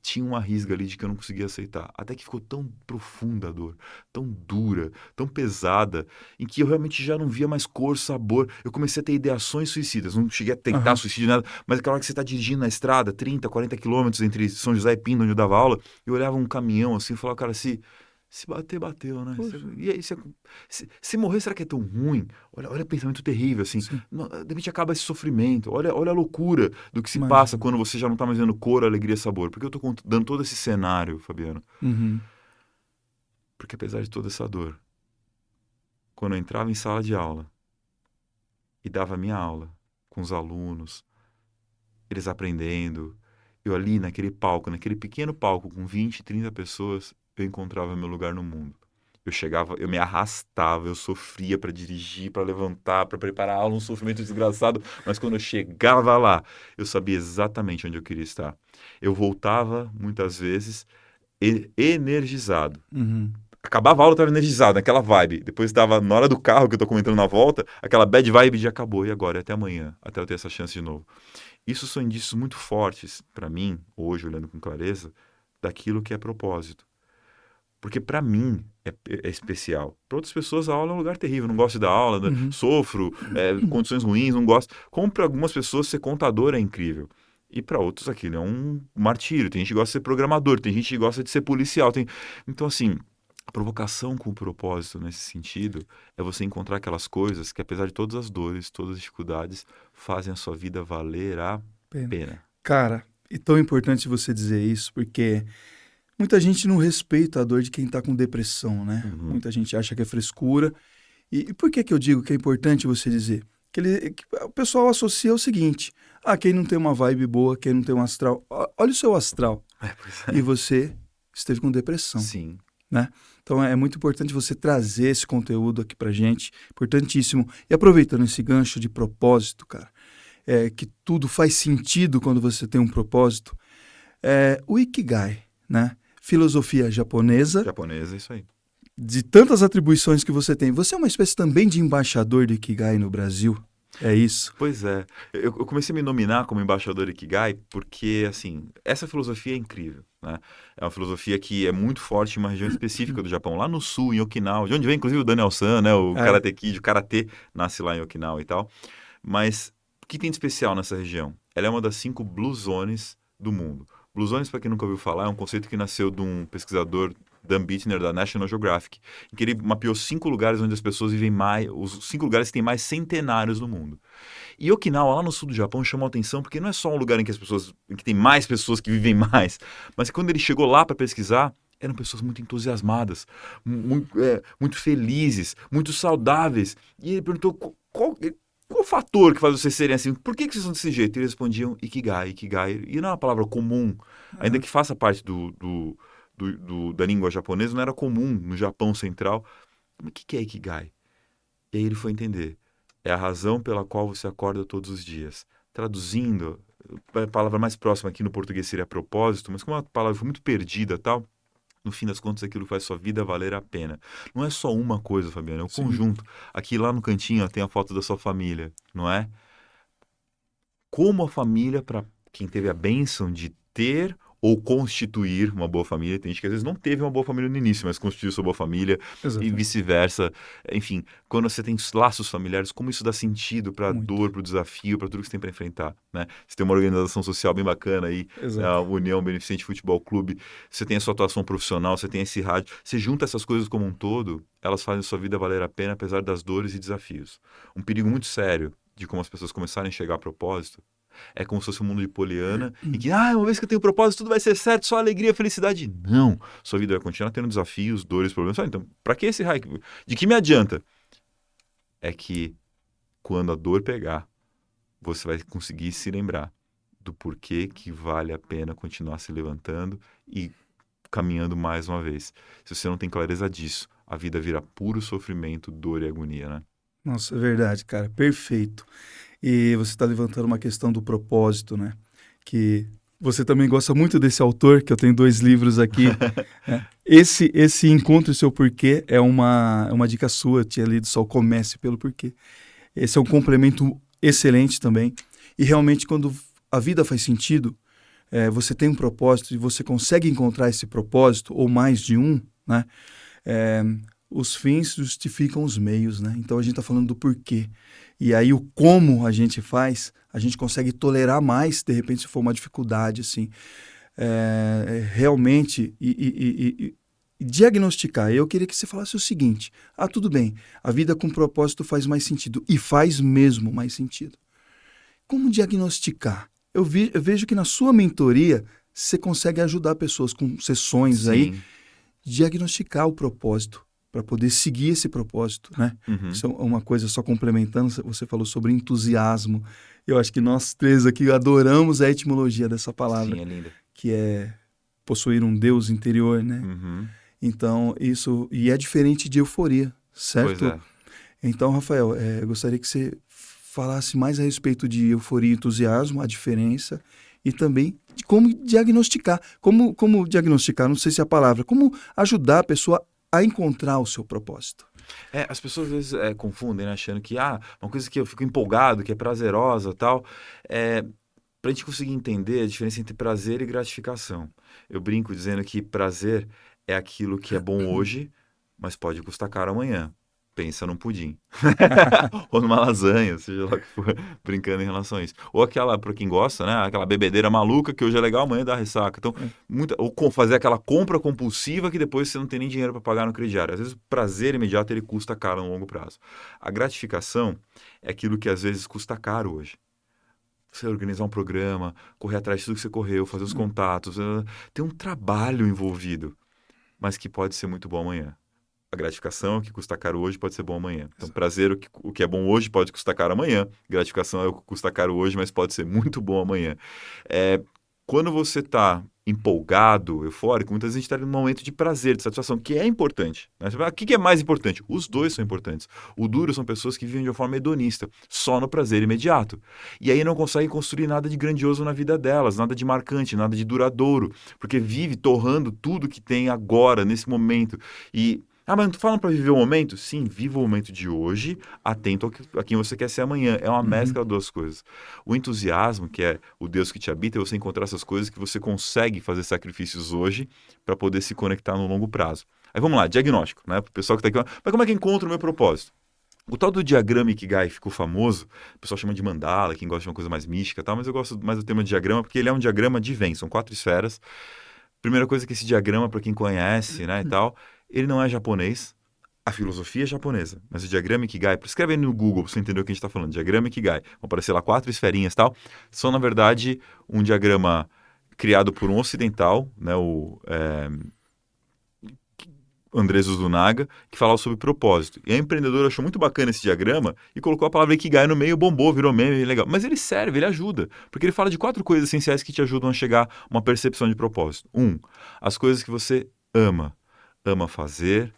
tinha uma risga ali de que eu não conseguia aceitar. Até que ficou tão profunda a dor, tão dura, tão pesada, em que eu realmente já não via mais cor, sabor. Eu comecei a ter ideações suicidas, não cheguei a tentar suicídio, nada, mas aquela hora que você está dirigindo na estrada, 30, 40 quilômetros entre São José e Pinda, onde eu dava aula, eu olhava um caminhão assim e falava, cara, se bater, bateu, né? E aí, se morrer, será que é tão ruim? Olha o pensamento terrível, assim. Não, de repente acaba esse sofrimento. Olha a loucura do que se passa quando você já não tá mais vendo cor, alegria, sabor. Por que eu tô dando todo esse cenário, Fabiano? Porque apesar de toda essa dor, quando eu entrava em sala de aula e dava a minha aula com os alunos, eles aprendendo, eu ali naquele palco, naquele pequeno palco com 20, 30 pessoas, eu encontrava meu lugar no mundo. Eu chegava, eu me arrastava, eu sofria para dirigir, para levantar, para preparar a aula, um sofrimento desgraçado, mas quando eu chegava lá, eu sabia exatamente onde eu queria estar. Eu voltava, muitas vezes, energizado. Acabava a aula, eu estava energizado, naquela vibe. Depois estava na hora do carro, que eu estou comentando na volta, aquela bad vibe de acabou, e agora? Até amanhã, até eu ter essa chance de novo. Isso são indícios muito fortes, para mim, hoje, olhando com clareza, daquilo que é propósito. Porque para mim é especial. Para outras pessoas a aula é um lugar terrível. Não gosto de dar aula, sofro, condições ruins, não gosto. Como para algumas pessoas ser contador é incrível. E para outros aquilo é um martírio. Tem gente que gosta de ser programador, tem gente que gosta de ser policial. Então, assim, a provocação com o propósito nesse sentido é você encontrar aquelas coisas que, apesar de todas as dores, todas as dificuldades, fazem a sua vida valer a pena. Cara, e tão importante você dizer isso, porque muita gente não respeita a dor de quem está com depressão, né? Muita gente acha que é frescura. E por que eu digo que é importante você dizer? Que o pessoal associa o seguinte: quem não tem uma vibe boa, quem não tem um astral... Olha o seu astral. E você esteve com depressão. Sim. Né? Então é muito importante você trazer esse conteúdo aqui pra gente, importantíssimo. E aproveitando esse gancho de propósito, cara, que tudo faz sentido quando você tem um propósito, o Ikigai, né? Filosofia japonesa. Japonesa, isso aí. De tantas atribuições que você tem, você é uma espécie também de embaixador do Ikigai no Brasil? É isso? Pois é. Eu comecei a me nominar como embaixador Ikigai porque, assim, essa filosofia é incrível, né? É uma filosofia que é muito forte em uma região específica do Japão, lá no sul, em Okinawa, de onde vem, inclusive, o Daniel San, né? O Karate Kid, o Karatê, nasce lá em Okinawa e tal. Mas o que tem de especial nessa região? Ela é uma das 5 Blue Zones do mundo. Blue Zones, para quem nunca ouviu falar, é um conceito que nasceu de um pesquisador, Dan Bittner, da National Geographic, em que ele mapeou 5 lugares onde as pessoas vivem mais, os 5 lugares que têm mais centenários no mundo. E Okinawa, lá no sul do Japão, chamou a atenção porque não é só um lugar em que tem mais pessoas que vivem mais, mas quando ele chegou lá para pesquisar, eram pessoas muito entusiasmadas, muito felizes, muito saudáveis. E ele perguntou qual o fator que faz vocês serem assim? Por que vocês são desse jeito? E eles respondiam Ikigai, Ikigai. E não é uma palavra comum, ainda que faça parte da língua japonesa, não era comum no Japão central. Mas o que é Ikigai? E aí ele foi entender. É a razão pela qual você acorda todos os dias. Traduzindo, a palavra mais próxima aqui no português seria propósito, mas como a palavra foi muito perdida e tal, no fim das contas, aquilo faz sua vida valer a pena. Não é só uma coisa, Fabiano, é um conjunto. Aqui lá no cantinho tem a foto da sua família, não é? Como a família, para quem teve a bênção de ter ou constituir uma boa família, tem gente que às vezes não teve uma boa família no início, mas constituiu sua boa família. Exatamente. E vice-versa. Enfim, quando você tem laços familiares, como isso dá sentido para a dor, para o desafio, para tudo que você tem para enfrentar, né? Você tem uma organização social bem bacana aí, a União Beneficente Futebol Clube, você tem a sua atuação profissional, você tem esse rádio, você junta essas coisas como um todo, elas fazem a sua vida valer a pena apesar das dores e desafios. Um perigo muito sério de como as pessoas começarem a chegar a propósito é como se fosse um mundo de Poliana, em que, uma vez que eu tenho propósito, tudo vai ser certo, só alegria, felicidade. Não. Sua vida vai continuar tendo desafios, dores, problemas. Então, pra que esse hype? De que me adianta? É que quando a dor pegar, você vai conseguir se lembrar do porquê que vale a pena continuar se levantando e caminhando mais uma vez. Se você não tem clareza disso, a vida vira puro sofrimento, dor e agonia, né? Nossa, é verdade, cara. Perfeito. E você está levantando uma questão do propósito, né? Que você também gosta muito desse autor, que eu tenho 2 livros aqui. Né? Esse Encontre o Seu Porquê é uma dica sua. Eu tinha lido só o Comece pelo Porquê. Esse é um complemento excelente também. E realmente, quando a vida faz sentido, você tem um propósito e você consegue encontrar esse propósito, ou mais de um, né? Os fins justificam os meios, né? Então a gente está falando do porquê. E aí o como a gente faz, a gente consegue tolerar mais, de repente, se for uma dificuldade, assim. Realmente, e diagnosticar. Eu queria que você falasse o seguinte: tudo bem, a vida com propósito faz mais sentido, e faz mesmo mais sentido. Como diagnosticar? Eu vejo que na sua mentoria você consegue ajudar pessoas com sessões Sim. aí, diagnosticar o propósito, para poder seguir esse propósito, né? Isso é uma coisa, só complementando, você falou sobre entusiasmo. Eu acho que nós três aqui adoramos a etimologia dessa palavra. Sim, é linda. Que é possuir um Deus interior, né? Então, isso... E é diferente de euforia, certo? Pois é. Então, Rafael, eu gostaria que você falasse mais a respeito de euforia e entusiasmo, a diferença, e também de como diagnosticar. Como diagnosticar, não sei se é a palavra, como ajudar a pessoa a encontrar o seu propósito. As pessoas às vezes confundem, né? Achando que uma coisa que eu fico empolgado, que é prazerosa e tal. Para a gente conseguir entender a diferença entre prazer e gratificação. Eu brinco dizendo que prazer é aquilo que é bom hoje, mas pode custar caro amanhã. Pensa num pudim. Ou numa lasanha, seja lá o que for, brincando em relação a isso. Ou aquela, para quem gosta, né? Aquela bebedeira maluca que hoje é legal, amanhã dá ressaca. Então, ou fazer aquela compra compulsiva que depois você não tem nem dinheiro para pagar no crediário. Às vezes o prazer imediato ele custa caro no longo prazo. A gratificação é aquilo que às vezes custa caro hoje. Você organizar um programa, correr atrás de tudo que você correu, fazer os contatos. Tem um trabalho envolvido, mas que pode ser muito bom amanhã. A gratificação, que custa caro hoje, pode ser bom amanhã. Então, prazer, o que é bom hoje, pode custar caro amanhã. Gratificação é o que custa caro hoje, mas pode ser muito bom amanhã. Quando você está empolgado, eufórico, muitas vezes a gente está num momento de prazer, de satisfação, que é importante. Né? O que é mais importante? Os dois são importantes. O duro são pessoas que vivem de uma forma hedonista, só no prazer imediato. E aí não conseguem construir nada de grandioso na vida delas, nada de marcante, nada de duradouro, porque vive torrando tudo que tem agora, nesse momento. Mas não tô falando para viver o momento? Sim, viva o momento de hoje, atento a quem você quer ser amanhã. É uma mescla das duas coisas. O entusiasmo, que é o Deus que te habita, é você encontrar essas coisas que você consegue fazer sacrifícios hoje para poder se conectar no longo prazo. Aí vamos lá, diagnóstico, né? Para o pessoal que está aqui, mas como é que encontra o meu propósito? O tal do diagrama Ikigai ficou famoso, o pessoal chama de mandala, quem gosta de uma coisa mais mística e tal, mas eu gosto mais do tema de diagrama porque ele é um diagrama de Venn, são 4 esferas. Primeira coisa que esse diagrama, para quem conhece, né, e tal, ele não é japonês, a filosofia é japonesa, mas o diagrama Ikigai, escreve aí no Google para você entender o que a gente está falando, diagrama Ikigai, vão aparecer lá 4 esferinhas e tal, são na verdade um diagrama criado por um ocidental, né, o Andrés Usunaga, que falava sobre propósito. E a empreendedora achou muito bacana esse diagrama e colocou a palavra Ikigai no meio, bombou, virou meme, legal. Mas ele serve, ele ajuda, porque ele fala de 4 coisas essenciais que te ajudam a chegar a uma percepção de propósito. 1, as coisas que você ama. Ama fazer,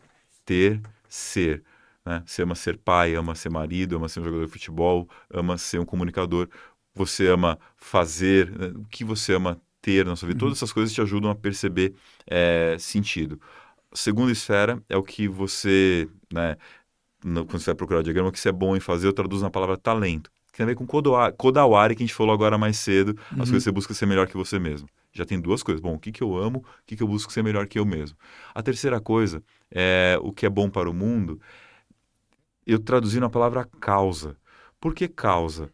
ter, ser. Né? Você ama ser pai, ama ser marido, ama ser um jogador de futebol, ama ser um comunicador. Você ama fazer, né? O que você ama ter na sua vida. Todas essas coisas te ajudam a perceber sentido. A segunda esfera é o que você, né, quando você vai procurar o diagrama, o que você é bom em fazer, eu traduzo na palavra talento. Que tem a ver com Kodawari, que a gente falou agora mais cedo, as coisas que você busca ser melhor que você mesmo. Já tem 2 coisas. Bom, o que eu amo, o que eu busco ser melhor que eu mesmo. A terceira coisa é o que é bom para o mundo. Eu traduzi na palavra causa. Por que causa?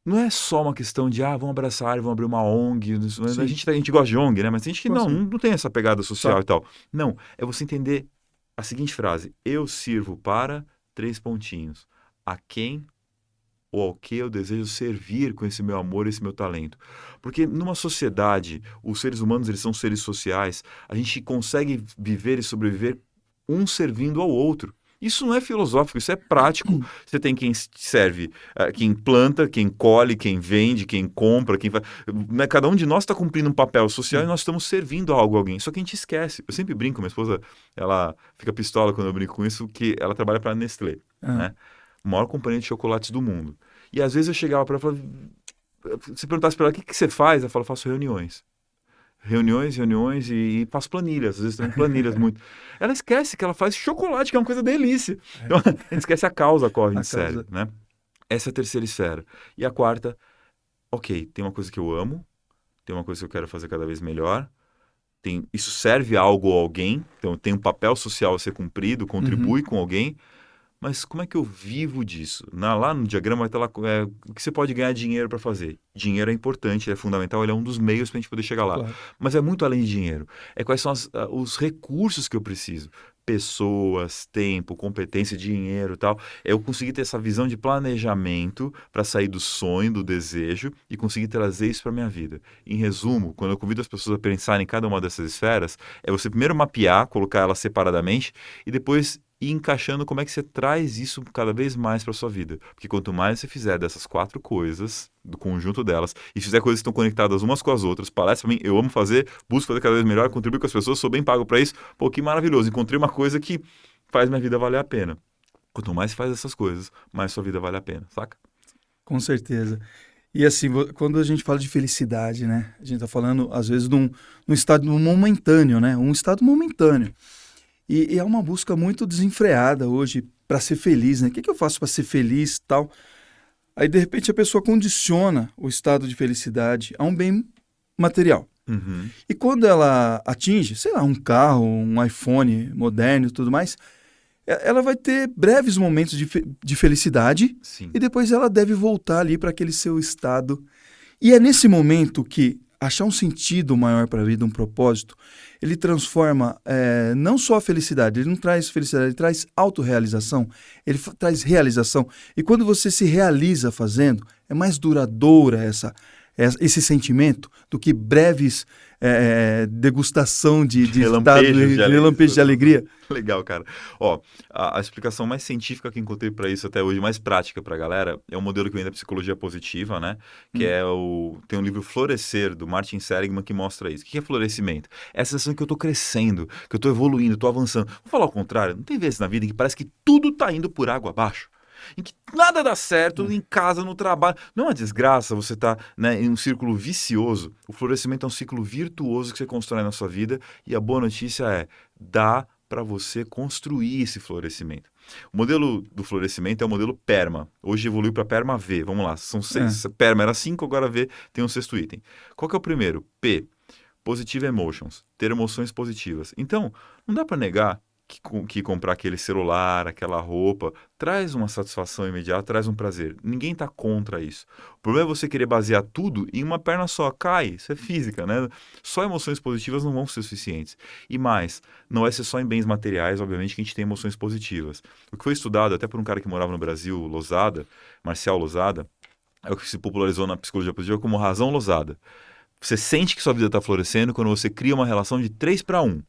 Não é só uma questão de, vamos abraçar a área, vamos abrir uma ONG. A gente gosta de ONG, né? Mas tem gente que não tem essa pegada social e tal. Não, é você entender a seguinte frase: eu sirvo para 3 pontinhos. A quem ou ao que eu desejo servir com esse meu amor, esse meu talento. Porque numa sociedade, os seres humanos eles são seres sociais, a gente consegue viver e sobreviver um servindo ao outro. Isso não é filosófico, isso é prático. Você tem quem serve, quem planta, quem colhe, quem vende, quem compra, quem faz. Cada um de nós está cumprindo um papel social e nós estamos servindo a alguém. Só que a gente esquece. Eu sempre brinco, minha esposa, ela fica pistola quando eu brinco com isso, que ela trabalha para a Nestlé, né? A maior companhia de chocolates do mundo. E às vezes eu chegava para ela e falava, se perguntasse para ela, o que você faz? Ela fala, faço reuniões. reuniões e faz planilhas, às vezes também planilhas muito. Ela esquece que ela faz chocolate, que é uma coisa delícia. Então, a gente esquece a causa corre em sério, né? Essa é a terceira esfera. E a quarta, ok, tem uma coisa que eu amo, tem uma coisa que eu quero fazer cada vez melhor, isso serve a algo ou alguém, então tem um papel social a ser cumprido, contribui com alguém, mas como é que eu vivo disso? Lá no diagrama vai estar lá o que você pode ganhar dinheiro para fazer. Dinheiro é importante, é fundamental, ele é um dos meios para a gente poder chegar lá. Claro. Mas é muito além de dinheiro. É quais são os recursos que eu preciso. Pessoas, tempo, competência, dinheiro e tal. Eu consegui ter essa visão de planejamento para sair do sonho, do desejo e conseguir trazer isso para a minha vida. Em resumo, quando eu convido as pessoas a pensarem em cada uma dessas esferas, é você primeiro mapear, colocar elas separadamente e depois ir encaixando como é que você traz isso cada vez mais para sua vida. Porque quanto mais você fizer dessas 4 coisas, do conjunto delas, e fizer coisas que estão conectadas umas com as outras, parece para mim, eu amo fazer, busco fazer cada vez melhor, contribuir com as pessoas, sou bem pago para isso, pô, que maravilhoso, encontrei uma coisa que faz minha vida valer a pena. Quanto mais você faz essas coisas, mais sua vida vale a pena, saca? Com certeza. E assim, quando a gente fala de felicidade, né, a gente está falando, às vezes, de um estado momentâneo, né, um estado momentâneo. E é uma busca muito desenfreada hoje para ser feliz, né? O que eu faço para ser feliz e tal? Aí, de repente, a pessoa condiciona o estado de felicidade a um bem material. Uhum. E quando ela atinge, sei lá, um carro, um iPhone moderno e tudo mais, ela vai ter breves momentos de felicidade. Sim. E depois ela deve voltar ali para aquele seu estado. E é nesse momento que achar um sentido maior para a vida, um propósito, ele transforma não só a felicidade, ele não traz felicidade, ele traz autorrealização, ele traz realização. E quando você se realiza fazendo, é mais duradoura esse sentimento do que breves degustação de relampejos de alegria. Legal, cara. Ó, a explicação mais científica que encontrei para isso até hoje, mais prática para a galera, é um modelo que vem da psicologia positiva, né? Que tem um livro Florescer, do Martin Seligman, que mostra isso. O que é florescimento? É a sensação que eu tô crescendo, que eu tô evoluindo, tô avançando. Vou falar ao contrário, não tem vezes na vida em que parece que tudo tá indo por água abaixo? Em que nada dá certo, em casa, no trabalho. Não é uma desgraça você estar em um círculo vicioso. O florescimento é um ciclo virtuoso que você constrói na sua vida e a boa notícia é, dá para você construir esse florescimento. O modelo do florescimento é o modelo PERMA. Hoje evoluiu para PERMA V. Vamos lá, são 6. PERMA era 5, agora V tem um 6º item. Qual que é o primeiro? P. Positive emotions. Ter emoções positivas. Então, não dá para negar que comprar aquele celular, aquela roupa, traz uma satisfação imediata, traz um prazer. Ninguém está contra isso. O problema é você querer basear tudo em uma perna só. Cai, isso é física, né? Só emoções positivas não vão ser suficientes. E mais, não vai ser só em bens materiais, obviamente, que a gente tem emoções positivas. O que foi estudado até por um cara que morava no Brasil, Losada, Marcial Losada, é o que se popularizou na psicologia positiva como razão Losada. Você sente que sua vida está florescendo quando você cria uma relação de 3:1.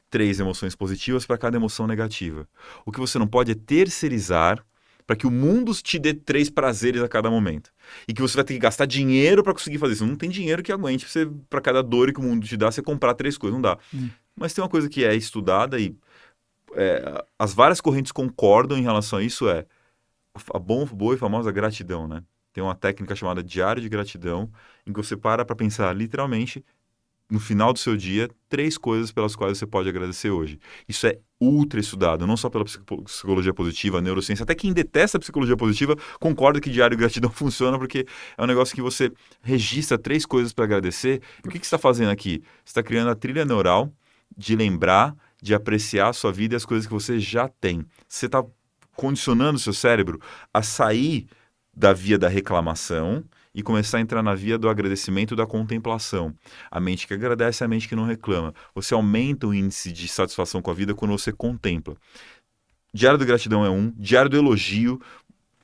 3 emoções positivas para cada emoção negativa. O que você não pode é terceirizar para que o mundo te dê 3 prazeres a cada momento. E que você vai ter que gastar dinheiro para conseguir fazer isso. Não tem dinheiro que aguente para cada dor que o mundo te dá, você comprar 3 coisas. Não dá. Mas tem uma coisa que é estudada e as várias correntes concordam em relação a isso, a boa e famosa gratidão, né? Tem uma técnica chamada diário de gratidão, em que você para pensar literalmente no final do seu dia, 3 coisas pelas quais você pode agradecer hoje. Isso é ultra estudado, não só pela psicologia positiva, a neurociência, até quem detesta a psicologia positiva concorda que diário de gratidão funciona, porque é um negócio que você registra 3 coisas para agradecer. E o que você está fazendo aqui? Você está criando a trilha neural de lembrar, de apreciar a sua vida e as coisas que você já tem. Você está condicionando o seu cérebro a sair da via da reclamação e começar a entrar na via do agradecimento e da contemplação. A mente que agradece é a mente que não reclama. Você aumenta o índice de satisfação com a vida quando você contempla. Diário da gratidão é 1. Diário do elogio.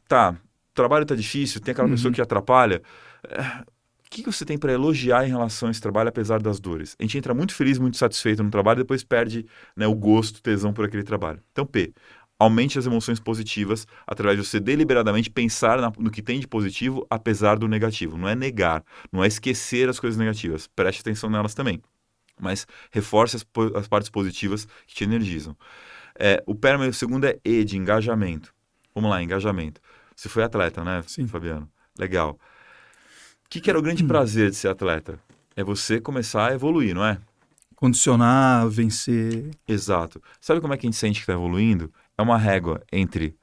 Tá, o trabalho tá difícil, tem aquela pessoa que te atrapalha. O que você tem para elogiar em relação a esse trabalho, apesar das dores? A gente entra muito feliz, muito satisfeito no trabalho, e depois perde, né, o gosto, o tesão por aquele trabalho. Então, P. Aumente as emoções positivas através de você deliberadamente pensar no que tem de positivo, apesar do negativo. Não é negar, não é esquecer as coisas negativas. Preste atenção nelas também. Mas reforce as partes positivas que te energizam. O PERMA, o segundo é E, de engajamento. Vamos lá, engajamento. Você foi atleta, né, Sim. Fabiano? Legal. O que era o grande prazer de ser atleta? é você começar a evoluir, não é? Condicionar, vencer. Exato. Sabe como é que a gente sente que está evoluindo? É uma régua entre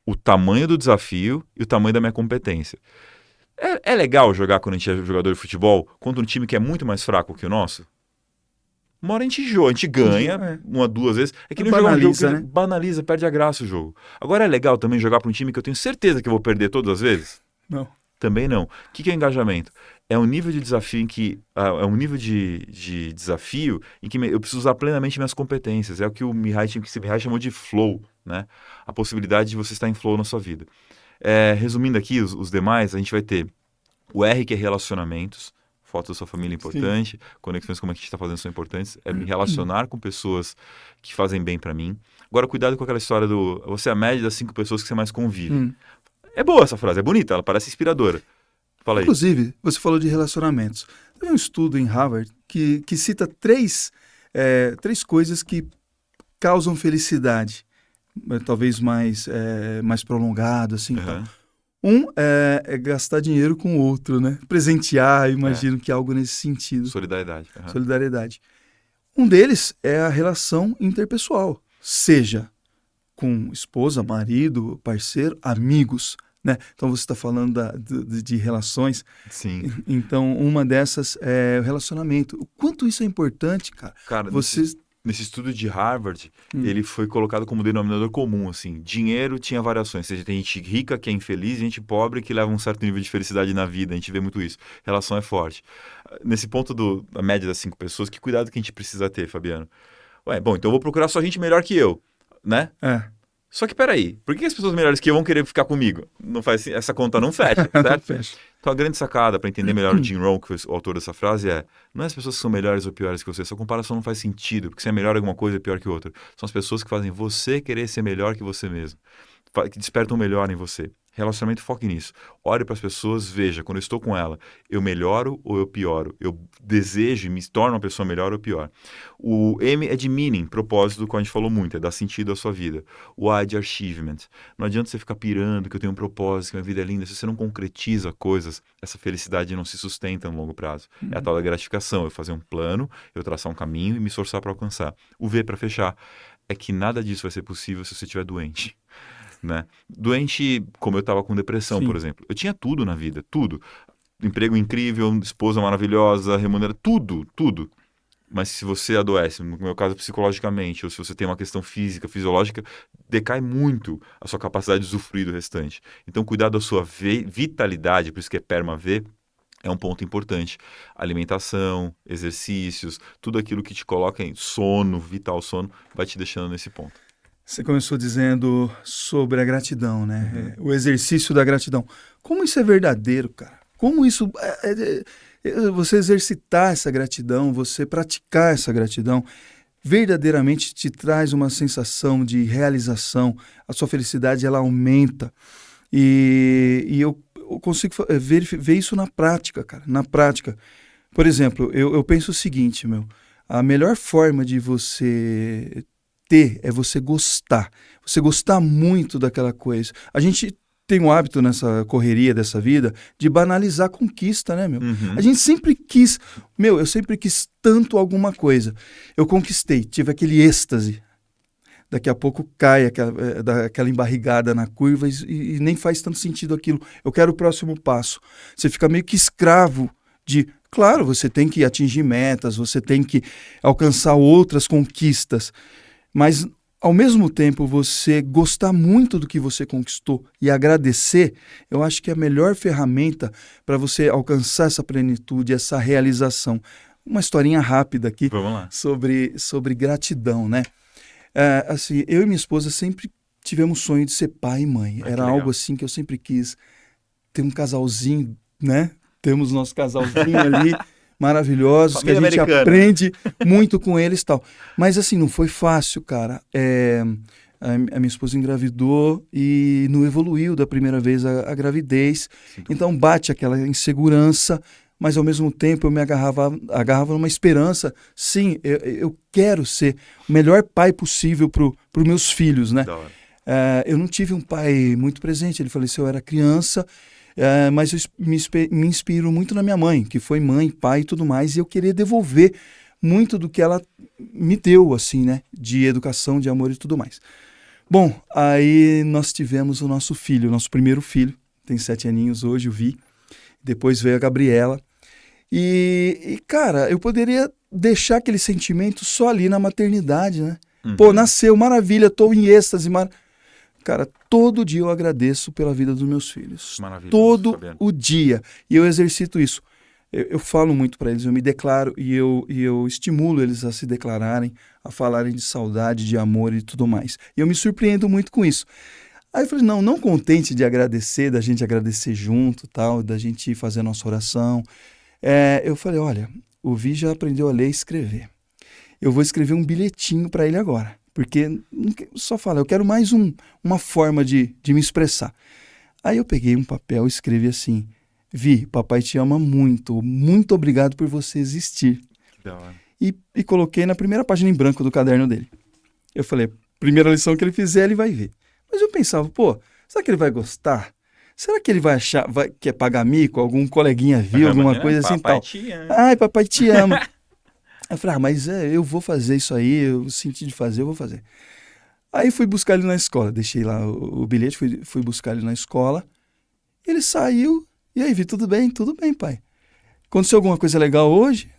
o tamanho do desafio e o tamanho da minha competência. É legal jogar quando a gente é jogador de futebol contra um time que é muito mais fraco que o nosso? Uma hora a gente joga, a gente ganha uma, duas vezes. É que nem jogar um jogo que banaliza, perde a graça o jogo. Agora é legal também jogar para um time que eu tenho certeza que eu vou perder todas as vezes? Não. Também não. O que é engajamento? É um nível de desafio em que de desafio em que eu preciso usar plenamente minhas competências. É o que o Mihai chamou de flow, né? A possibilidade de você estar em flow na sua vida. Resumindo aqui os demais, a gente vai ter o R, que é relacionamentos. Foto da sua família é importante, conexões como a gente está fazendo são importantes, é me relacionar com pessoas que fazem bem para mim. Agora, cuidado com aquela história do você é a média das 5 pessoas que você mais convive. É boa essa frase, é bonita, ela parece inspiradora. Fala aí. Inclusive, você falou de relacionamentos. Tem um estudo em Harvard que cita três coisas que causam felicidade, talvez mais prolongado, assim, tal. Um é gastar dinheiro com o outro, né? Presentear, imagino que é algo nesse sentido. Solidariedade. Solidariedade. Um deles é a relação interpessoal, seja com esposa, marido, parceiro, amigos, né? Então você está falando de relações. Sim. Então uma dessas é o relacionamento. O quanto isso é importante, cara. Cara, nesse estudo de Harvard, ele foi colocado como denominador comum, assim. Dinheiro tinha variações. Ou seja, tem gente rica que é infeliz e gente pobre que leva um certo nível de felicidade na vida. A gente vê muito isso. Relação é forte. Nesse ponto da média das 5 pessoas, que cuidado que a gente precisa ter, Fabiano? Bom, então eu vou procurar só gente melhor que eu, né? Só que peraí, por que as pessoas melhores que eu vão querer ficar comigo? Não faz, essa conta não fecha, certo? Não fecha. Então a grande sacada para entender melhor o Jim Rohn, que foi o autor dessa frase, não é as pessoas que são melhores ou piores que você, essa comparação não faz sentido, porque se é melhor alguma coisa é pior que outra. São as pessoas que fazem você querer ser melhor que você mesmo, que despertam melhor em você. Relacionamento, foque nisso. Olhe para as pessoas, veja, quando eu estou com ela, eu melhoro ou eu pioro? Eu desejo e me torno uma pessoa melhor ou pior? O M é de meaning, propósito, que a gente falou muito, é dar sentido à sua vida. O A é de achievement. Não adianta você ficar pirando que eu tenho um propósito, que minha vida é linda. Se você não concretiza coisas, essa felicidade não se sustenta no longo prazo. É a tal da gratificação, eu fazer um plano, eu traçar um caminho e me esforçar para alcançar. O V, para fechar, é que nada disso vai ser possível se você estiver doente. Né? Doente, como eu estava com depressão, por exemplo. Eu tinha tudo na vida, tudo. Emprego incrível, esposa maravilhosa, remuneração, tudo. Mas se você adoece, no meu caso psicologicamente, ou se você tem uma questão física, fisiológica, decai muito a sua capacidade de usufruir do restante. Então, cuidar da sua vitalidade, por isso que é PERMA-V, é um ponto importante. Alimentação, exercícios, tudo aquilo que te coloca em sono, vital sono, vai te deixando nesse ponto. Você começou dizendo sobre a gratidão, né? O exercício da gratidão. Como isso é verdadeiro, cara? Como isso... você exercitar essa gratidão, você praticar essa gratidão, verdadeiramente te traz uma sensação de realização. A sua felicidade, ela aumenta. E eu consigo ver isso na prática, cara. Na prática. Por exemplo, eu penso o seguinte, a melhor forma de você é você gostar muito daquela coisa. A gente tem um hábito nessa correria dessa vida de banalizar a conquista, né, A gente sempre quis, eu sempre quis tanto alguma coisa. Eu conquistei, tive aquele êxtase. Daqui a pouco cai aquela embarrigada na curva e nem faz tanto sentido aquilo. Eu quero o próximo passo. Você fica meio que escravo de... Claro, você tem que atingir metas, você tem que alcançar outras conquistas, mas, ao mesmo tempo, você gostar muito do que você conquistou e agradecer, eu acho que é a melhor ferramenta para você alcançar essa plenitude, essa realização. Uma historinha rápida aqui sobre gratidão, né? Assim, eu e minha esposa sempre tivemos sonho de ser pai e mãe. Era algo assim que eu sempre quis ter um casalzinho, né? Temos nosso casalzinho ali... maravilhosos, família que a gente aprende muito com eles e tal. Mas assim, não foi fácil, cara. A minha esposa engravidou e não evoluiu da primeira vez a gravidez. Sim. Então bate aquela insegurança, mas ao mesmo tempo eu me agarrava numa esperança. Sim, eu quero ser o melhor pai possível para os meus filhos, né? Eu não tive um pai muito presente, ele faleceu, eu era criança. Mas eu me inspiro muito na minha mãe, que foi mãe, pai e tudo mais, e eu queria devolver muito do que ela me deu, assim, né? De educação, de amor e tudo mais. Bom, aí nós tivemos o nosso filho, o nosso primeiro filho, tem 7 aninhos hoje, o Vi. Depois veio a Gabriela. Cara, eu poderia deixar aquele sentimento só ali na maternidade, né? Pô, nasceu, maravilha, tô em êxtase. Cara, todo dia eu agradeço pela vida dos meus filhos. Todo o dia. E eu exercito isso. Eu falo muito para eles, eu me declaro e eu estimulo eles a se declararem, a falarem de saudade, de amor e tudo mais. E eu me surpreendo muito com isso. Aí eu falei, não contente de agradecer, da gente agradecer junto, tal, da gente fazer a nossa oração. Eu falei, olha, o Vi já aprendeu a ler e escrever. Eu vou escrever um bilhetinho para ele agora, porque só fala, eu quero mais uma forma de me expressar. Aí eu peguei um papel e escrevi assim, Vi, papai te ama muito, muito obrigado por você existir. Da hora. E coloquei na primeira página em branco do caderno dele. Eu falei, primeira lição que ele fizer, ele vai ver. Mas eu pensava, pô, será que ele vai gostar? Será que ele vai achar, que é pagar mico? Algum coleguinha viu, alguma coisa assim tal? Ai, papai te ama. Eu falei, mas eu vou fazer isso aí, eu senti de fazer, eu vou fazer. Aí fui buscar ele na escola, deixei lá o bilhete, fui buscar ele na escola. Ele saiu, e aí, Vi, tudo bem? Tudo bem, pai. Aconteceu alguma coisa legal hoje?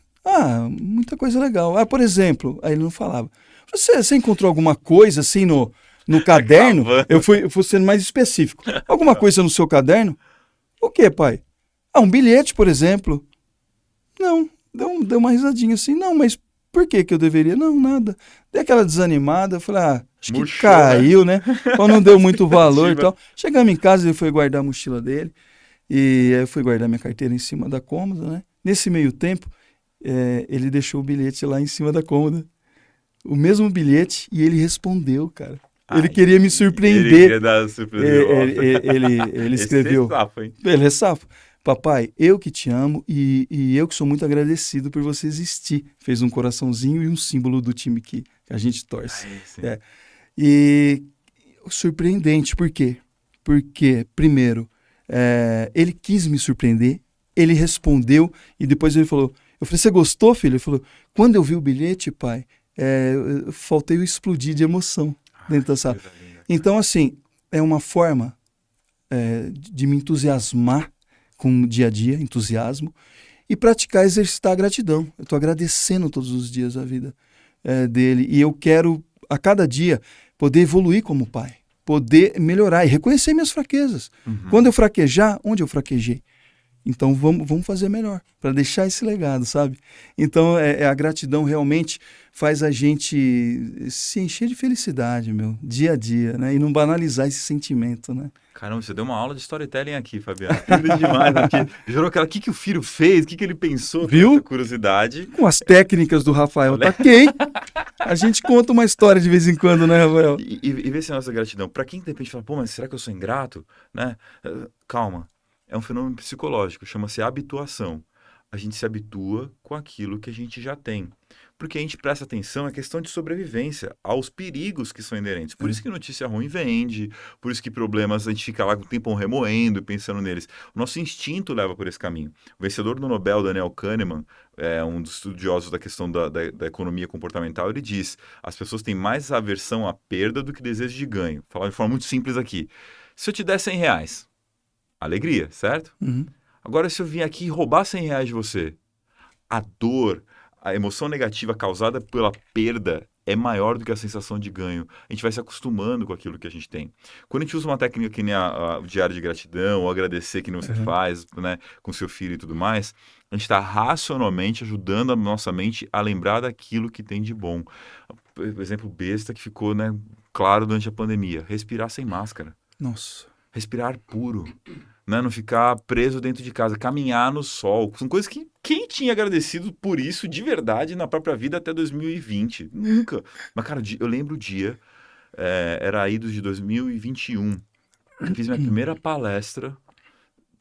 Muita coisa legal. Por exemplo, aí ele não falava. Você encontrou alguma coisa assim no caderno? Eu fui sendo mais específico. Alguma coisa no seu caderno? O quê, pai? Um bilhete, por exemplo. Não, deu uma risadinha assim. Não, mas por que eu deveria? Não, nada. Dei aquela desanimada, falei, acho que caiu, né? Ou não deu muito valor e tal. Chegamos em casa, ele foi guardar a mochila dele. E eu fui guardar minha carteira em cima da cômoda, né? Nesse meio tempo, ele deixou o bilhete lá em cima da cômoda. O mesmo bilhete, e ele respondeu, cara. Ele queria me surpreender. Ele queria dar surpresa. Ele escreveu. Esse é safo, hein? Ele é safo. Papai, eu que te amo e eu que sou muito agradecido por você existir. Fez um coraçãozinho e um símbolo do time que a gente torce. E surpreendente, por quê? Porque, primeiro, ele quis me surpreender, ele respondeu e depois ele falou, eu falei, você gostou, filho? Ele falou, quando eu vi o bilhete, pai, eu faltei eu explodir de emoção dentro da sala. Então, assim, é uma forma de me entusiasmar com o dia a dia, entusiasmo, e praticar, exercitar a gratidão. Eu estou agradecendo todos os dias a vida dele e eu quero, a cada dia, poder evoluir como pai, poder melhorar e reconhecer minhas fraquezas. Quando eu fraquejar, onde eu fraquejei? Então vamos fazer melhor, para deixar esse legado, sabe? Então a gratidão realmente faz a gente se encher de felicidade, dia a dia, né? E não banalizar esse sentimento, né? Caramba, você deu uma aula de storytelling aqui, Fabiano. Tudo demais aqui. Jurou que o que o filho fez, o que ele pensou, viu? Essa curiosidade. Com as técnicas do Rafael Taquei, a gente conta uma história de vez em quando, né, Rafael? E vê se a nossa gratidão. Para quem de repente fala, pô, mas será que eu sou ingrato? Né? Calma. É um fenômeno psicológico, chama-se habituação. A gente se habitua com aquilo que a gente já tem. Porque a gente presta atenção, é questão de sobrevivência, aos perigos que são inerentes. Por isso que notícia ruim vende, por isso que problemas a gente fica lá com o tempo remoendo, pensando neles. O nosso instinto leva por esse caminho. O vencedor do Nobel, Daniel Kahneman, um dos estudiosos da questão da economia comportamental, ele diz, as pessoas têm mais aversão à perda do que desejo de ganho. Vou falar de forma muito simples aqui. Se eu te der R$100, alegria, certo? Agora, se eu vim aqui roubar R$100 de você, a dor, a emoção negativa causada pela perda é maior do que a sensação de ganho. A gente vai se acostumando com aquilo que a gente tem. Quando a gente usa uma técnica que nem o diário de gratidão, ou agradecer que nem você faz, né, com seu filho e tudo mais, a gente está racionalmente ajudando a nossa mente a lembrar daquilo que tem de bom. Por exemplo, besta que ficou, né, claro durante a pandemia. Respirar sem máscara. Nossa. Respirar puro. Né? Não ficar preso dentro de casa, caminhar no sol. São coisas que quem tinha agradecido por isso de verdade na própria vida até 2020? Nunca. Mas, cara, eu lembro o dia, era aí de 2021, eu fiz minha primeira palestra,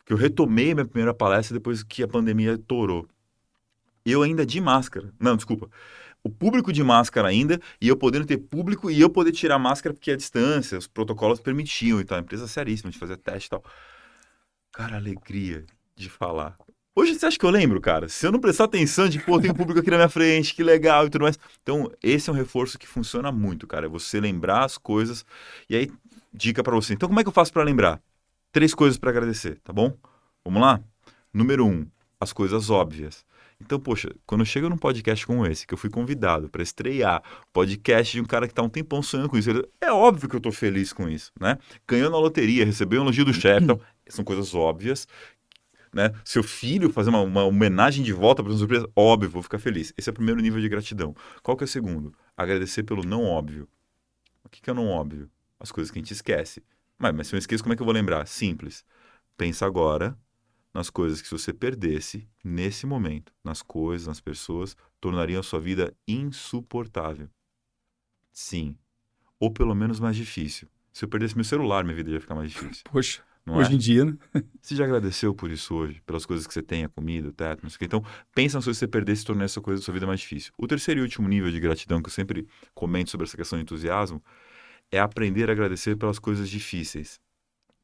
que eu retomei minha primeira palestra depois que a pandemia estourou. Eu ainda de máscara. Não, desculpa. O público de máscara ainda, e eu podendo ter público, e eu poder tirar máscara porque a distância, os protocolos permitiam e tal. Empresa seríssima, de fazer teste e tal. Cara, alegria de falar. Hoje você acha que eu lembro, cara? Se eu não prestar atenção de, pô, tem um público aqui na minha frente, que legal e tudo mais. Então, esse é um reforço que funciona muito, cara. É você lembrar as coisas. E aí, dica pra você. Então, como é que eu faço pra lembrar? 3 coisas pra agradecer, tá bom? Vamos lá? Número 1, as coisas óbvias. Então, poxa, quando eu chego num podcast como esse, que eu fui convidado pra estrear podcast de um cara que tá um tempão sonhando com isso, é óbvio que eu tô feliz com isso, né? Ganhou na loteria, recebeu um elogio do chefe, então, são coisas óbvias, né? Seu filho fazer uma homenagem de volta para uma surpresa, óbvio, vou ficar feliz. Esse é o primeiro nível de gratidão. Qual que é o segundo? Agradecer pelo não óbvio. O que é o não óbvio? As coisas que a gente esquece. Mas se eu esqueço, como é que eu vou lembrar? Simples. Pensa agora nas coisas que, se você perdesse nesse momento, nas coisas, nas pessoas, tornariam a sua vida insuportável. Sim. Ou pelo menos mais difícil. Se eu perdesse meu celular, minha vida ia ficar mais difícil. Poxa, Não hoje é? em dia, né? Você já agradeceu por isso hoje? Pelas coisas que você tem, a comida, o teto, não sei o quê. Então, pensa nas coisas que você perder se tornar essa coisa da sua vida mais difícil. O terceiro e último nível de gratidão que eu sempre comento sobre essa questão de entusiasmo é aprender a agradecer pelas coisas difíceis.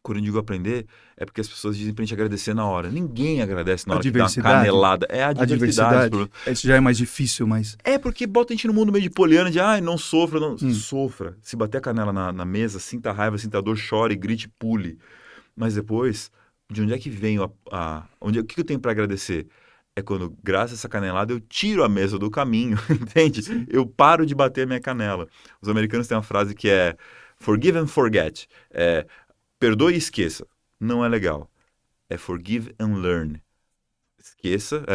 Quando eu digo aprender, é porque as pessoas dizem pra gente agradecer na hora. Ninguém agradece na A hora que dá uma diversidade. canelada. É a A diversidade. diversidade. Isso já é mais difícil, mas... É porque bota a gente no mundo meio de poliana de, ai, não sofra, não. Sofra. Se bater a canela na mesa, sinta raiva, sinta dor, chore, grite, pule. Mas depois, de onde é que vem o que eu tenho para agradecer? É quando, graças a essa canelada, eu tiro a mesa do caminho, entende? Eu paro de bater a minha canela. Os americanos têm uma frase que é forgive and forget. Perdoe e esqueça. Não é legal. É forgive and learn. Esqueça,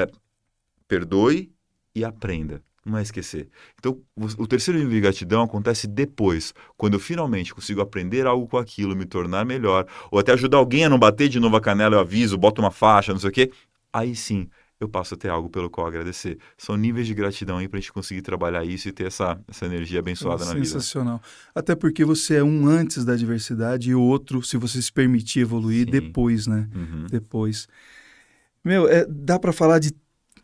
perdoe e aprenda. Não é esquecer. Então, o terceiro nível de gratidão acontece depois, quando eu finalmente consigo aprender algo com aquilo, me tornar melhor, ou até ajudar alguém a não bater de novo a canela, eu aviso, boto uma faixa, não sei o quê. Aí sim, eu passo a ter algo pelo qual agradecer. São níveis de gratidão aí pra gente conseguir trabalhar isso e ter essa energia abençoada na vida. Sensacional. Até porque você é um antes da diversidade e o outro, se você se permitir evoluir, depois, né? Depois. Meu, dá para falar de...